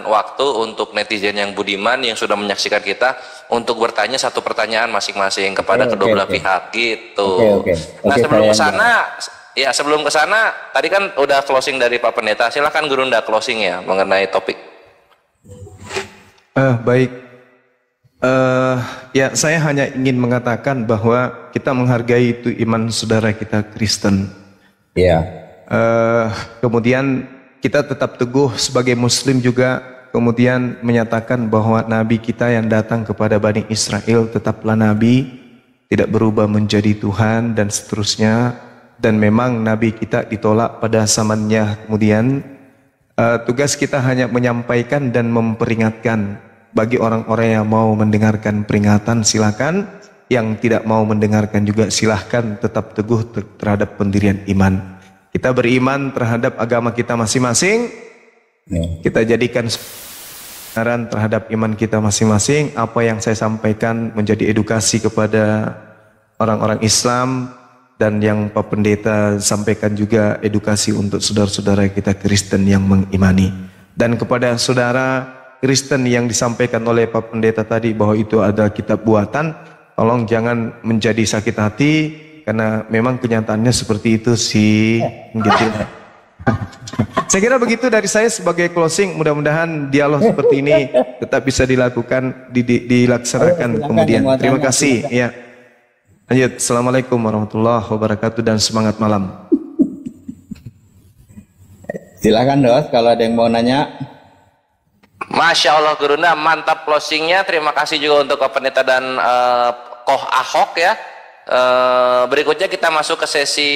waktu untuk netizen yang budiman yang sudah menyaksikan kita untuk bertanya satu pertanyaan masing-masing kepada kedua belah pihak gitu. Nah, sebelum ke sana tadi kan udah closing dari Pak Pendeta. Silakan Gurunda closing ya mengenai topik. Baik. Ya, saya hanya ingin mengatakan bahwa kita menghargai itu iman saudara kita Kristen. Ya. Kemudian kita tetap teguh sebagai Muslim juga, kemudian menyatakan bahwa Nabi kita yang datang kepada Bani Israel tetaplah Nabi, tidak berubah menjadi Tuhan dan seterusnya. Dan memang Nabi kita ditolak pada zamannya. Kemudian tugas kita hanya menyampaikan dan memperingatkan. Bagi orang-orang yang mau mendengarkan peringatan silakan, yang tidak mau mendengarkan juga silahkan tetap teguh terhadap pendirian iman. Kita beriman terhadap agama kita masing-masing. Kita jadikan kebenaran terhadap iman kita masing-masing. Apa yang saya sampaikan menjadi edukasi kepada orang-orang Islam, dan yang Pak Pendeta sampaikan juga edukasi untuk saudara-saudara kita Kristen yang mengimani. Dan kepada saudara Kristen yang disampaikan oleh Pak Pendeta tadi bahwa itu adalah kitab buatan, tolong jangan menjadi sakit hati, karena memang kenyataannya seperti itu sih, gitu. Saya kira begitu dari saya sebagai closing. Mudah-mudahan dialog seperti ini tetap bisa dilakukan, dilaksanakan kemudian. Terima kasih. Ya. Lanjut. Assalamualaikum warahmatullahi wabarakatuh dan semangat malam. Silakan Dos, kalau ada yang mau nanya. Masya Allah Gurunda, mantap closingnya. Terima kasih juga untuk Pak Pendeta dan Ko Ahok ya. Berikutnya kita masuk ke sesi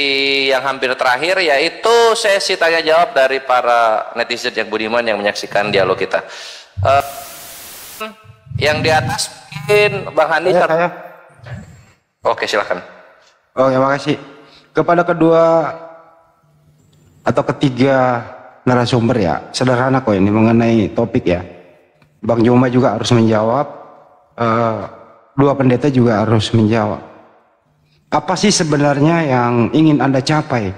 yang hampir terakhir, yaitu sesi tanya jawab dari para netizen yang budiman yang menyaksikan dialog kita. Yang di atas mungkin Bang Hani. Saya. Oke, silakan. Oke, makasih. Kepada kedua atau ketiga narasumber ya, sederhana kok ini mengenai topik ya. Bang Juma juga harus menjawab, dua pendeta juga harus menjawab. Apa sih sebenarnya yang ingin Anda capai?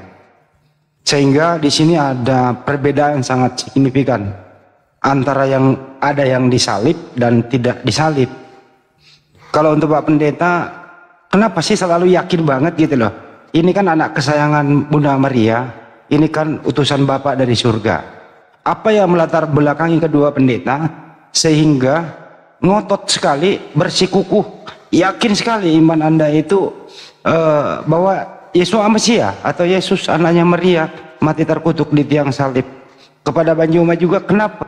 Sehingga di sini ada perbedaan sangat signifikan antara yang ada yang disalib dan tidak disalib. Kalau untuk Pak Pendeta, kenapa sih selalu yakin banget gitu loh? Ini kan anak kesayangan Bunda Maria, ini kan utusan Bapak dari surga. Apa yang melatar belakangi kedua pendeta sehingga ngotot sekali, bersikukuh, yakin sekali iman Anda itu bahwa Yesus Mesias atau Yesus anaknya Maria mati terkutuk di tiang salib. Kepada Bang Juma juga, kenapa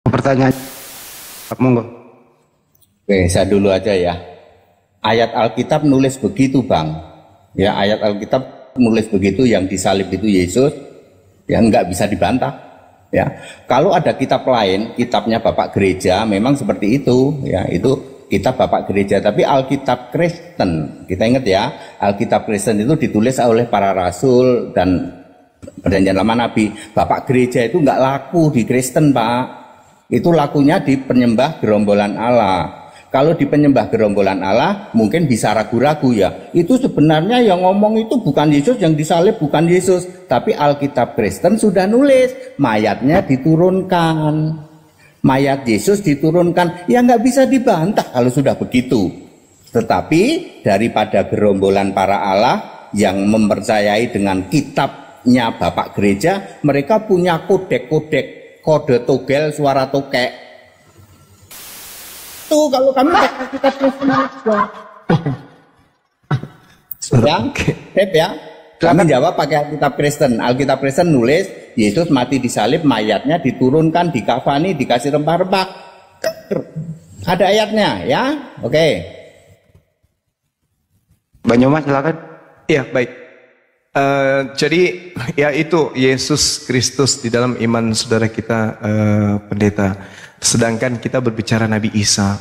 Pertanyaan, monggo. Oke, saya dulu aja ya. Ayat Alkitab nulis begitu, Bang. Ya, ayat Alkitab nulis begitu, yang disalib itu Yesus, ya nggak bisa dibantah. Ya, kalau ada kitab lain, kitabnya Bapak Gereja, memang seperti itu. Ya, itu kitab Bapak Gereja. Tapi Alkitab Kristen, kita ingat ya, Alkitab Kristen itu ditulis oleh para rasul dan Perjanjian Lama Nabi. Bapak Gereja itu nggak laku di Kristen, Pak. Itu lakunya di penyembah gerombolan Allah. Kalau di penyembah gerombolan Allah mungkin bisa ragu-ragu ya. Itu sebenarnya yang ngomong itu bukan Yesus, yang disalib bukan Yesus. Tapi Alkitab Kristen sudah nulis, mayatnya diturunkan. Mayat Yesus diturunkan, ya nggak bisa dibantah kalau sudah begitu. Tetapi daripada gerombolan para Allah yang mempercayai dengan kitabnya Bapak Gereja, mereka punya kodek-kodek, kode togel, suara tokek. Tuh kalau kami pakai kitab Kristen ya, Pep ya. Kami jawab pakai Alkitab Kristen. Alkitab Kristen nulis Yesus mati disalib, mayatnya diturunkan, dikafani, dikasih rempah-rempah. Ada ayatnya ya. Oke. Bang Yoma silakan. Ya, baik. Jadi ya itu Yesus Kristus di dalam iman saudara kita pendeta. Sedangkan kita berbicara Nabi Isa.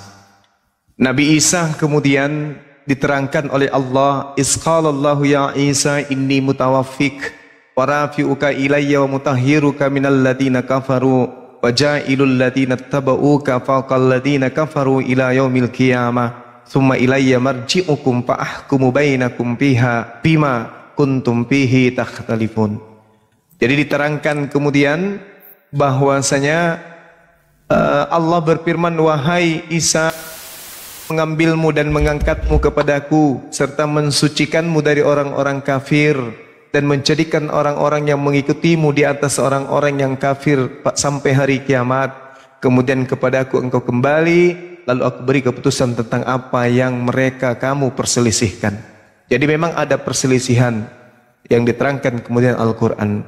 Nabi Isa kemudian diterangkan oleh Allah, Isqalallahu ya Isa inni mutawaffik wa rafi'uka ilayya wa mutahhiruka minal ladina kafaru wa ja'ilul ladina tabauka fawqal ladina kafaru ila yaumil qiyamah thumma ilayya marji'ukum fa ahkumu bainakum fiha bima kuntum fihi takhtalifun. Jadi diterangkan kemudian bahwasanya Allah berfirman, wahai Isa, mengambilmu dan mengangkatmu kepadaku serta mensucikanmu dari orang-orang kafir dan menjadikan orang-orang yang mengikutimu di atas orang-orang yang kafir sampai hari kiamat. Kemudian kepadaku engkau kembali, lalu aku beri keputusan tentang apa yang mereka kamu perselisihkan. Jadi memang ada perselisihan yang diterangkan kemudian Al-Quran.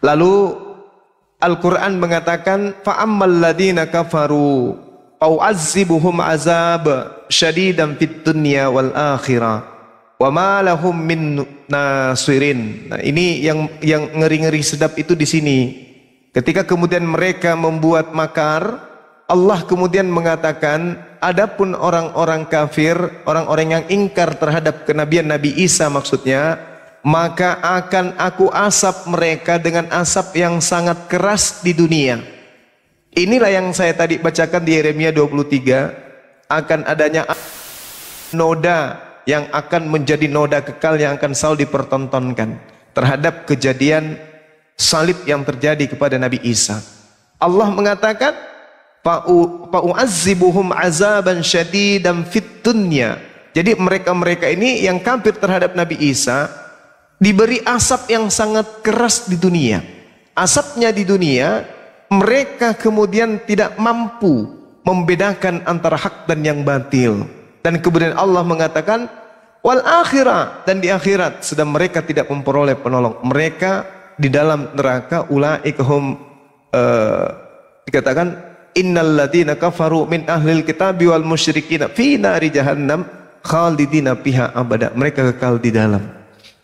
Lalu Al-Quran mengatakan fa'ammal ladina kafaru au'azzibuhum azab syadidan fid dunya wal akhirah wa ma lahum min nasirin. Nah, ini yang ngeri-ngeri sedap itu di sini. Ketika kemudian mereka membuat makar, Allah kemudian mengatakan adapun orang-orang kafir, orang-orang yang ingkar terhadap kenabian Nabi Isa maksudnya, maka akan aku asap mereka dengan asap yang sangat keras di dunia. Inilah yang saya tadi bacakan di Yeremia 23, akan adanya noda yang akan menjadi noda kekal yang akan selalu dipertontonkan terhadap kejadian salib yang terjadi kepada Nabi Isa. Allah mengatakan fa'u'azzibuhum azaban syadidan fid dunya. Jadi mereka-mereka ini yang kafir terhadap Nabi Isa diberi asap yang sangat keras di dunia. Asapnya di dunia, mereka kemudian tidak mampu membedakan antara hak dan yang batil. Dan kemudian Allah mengatakan wal akhirah, dan di akhirat sedang mereka tidak memperoleh penolong. Mereka di dalam neraka ulaikahum dikatakan innal ladzina kafaru min ahlil kitabi wal musyrikin fi nari jahannam khalidina fiha abada. Mereka kekal di dalam.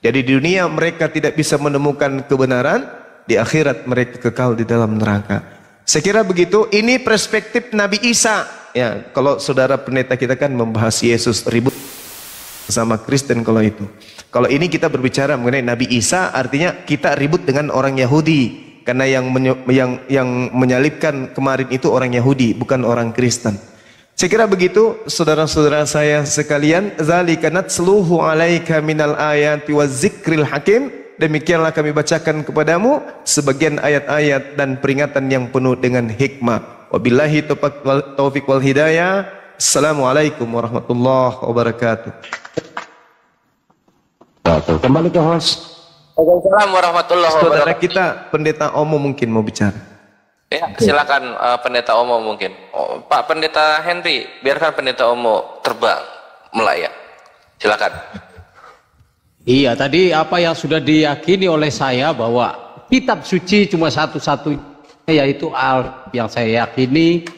Jadi di dunia mereka tidak bisa menemukan kebenaran, di akhirat mereka kekal di dalam neraka. Saya kira begitu. Ini perspektif Nabi Isa. Ya, kalau saudara pendeta kita kan membahas Yesus, ribut sama Kristen kalau itu. Kalau ini kita berbicara mengenai Nabi Isa, artinya kita ribut dengan orang Yahudi, karena yang menyalibkan kemarin itu orang Yahudi, bukan orang Kristen. Saya kira begitu saudara-saudara saya sekalian. Zalika natsluhu alaika minal ayati wazikril hakim. Demikianlah kami bacakan kepadamu sebagian ayat-ayat dan peringatan yang penuh dengan hikmah. Wabillahi taufiq wal hidayah. Assalamualaikum warahmatullahi wabarakatuh. Kembali ke host. Waalaikumsalam warahmatullahi wabarakatuh. Saudara kita Pendeta Omo mungkin mau bicara. Ya, silakan Pendeta Omo mungkin. Oh, Pak Pendeta Henry, biarkan Pendeta Omo terbang melayang. Silakan. Iya, tadi apa yang sudah diyakini oleh saya bahwa kitab suci cuma satu-satunya yaitu yang saya yakini,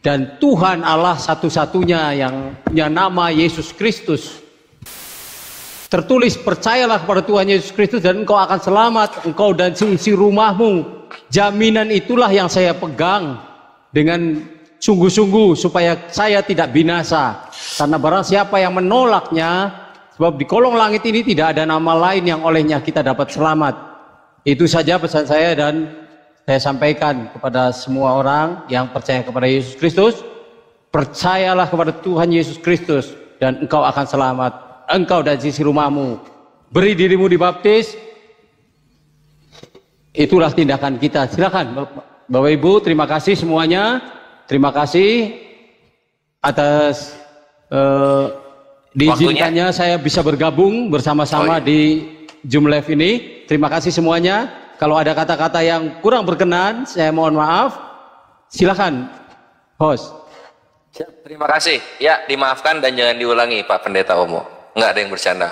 dan Tuhan Allah satu-satunya yang punya nama Yesus Kristus. Tertulis, percayalah kepada Tuhan Yesus Kristus dan engkau akan selamat, engkau dan seisi rumahmu. Jaminan itulah yang saya pegang dengan sungguh-sungguh supaya saya tidak binasa. Karena barang siapa yang menolaknya, sebab di kolong langit ini tidak ada nama lain yang olehnya kita dapat selamat. Itu saja pesan saya, dan saya sampaikan kepada semua orang yang percaya kepada Yesus Kristus. Percayalah kepada Tuhan Yesus Kristus dan engkau akan selamat, engkau dan sisi rumahmu. Beri dirimu dibaptis. Itulah tindakan kita. Silakan Bapak Ibu, terima kasih semuanya. Terima kasih atas diizinkannya saya bisa bergabung bersama-sama di Zoom Live ini. Terima kasih semuanya. Kalau ada kata-kata yang kurang berkenan, saya mohon maaf. Silakan, host. Terima kasih. Ya, dimaafkan dan jangan diulangi, Pak Pendeta Omo. Nggak ada yang bercanda.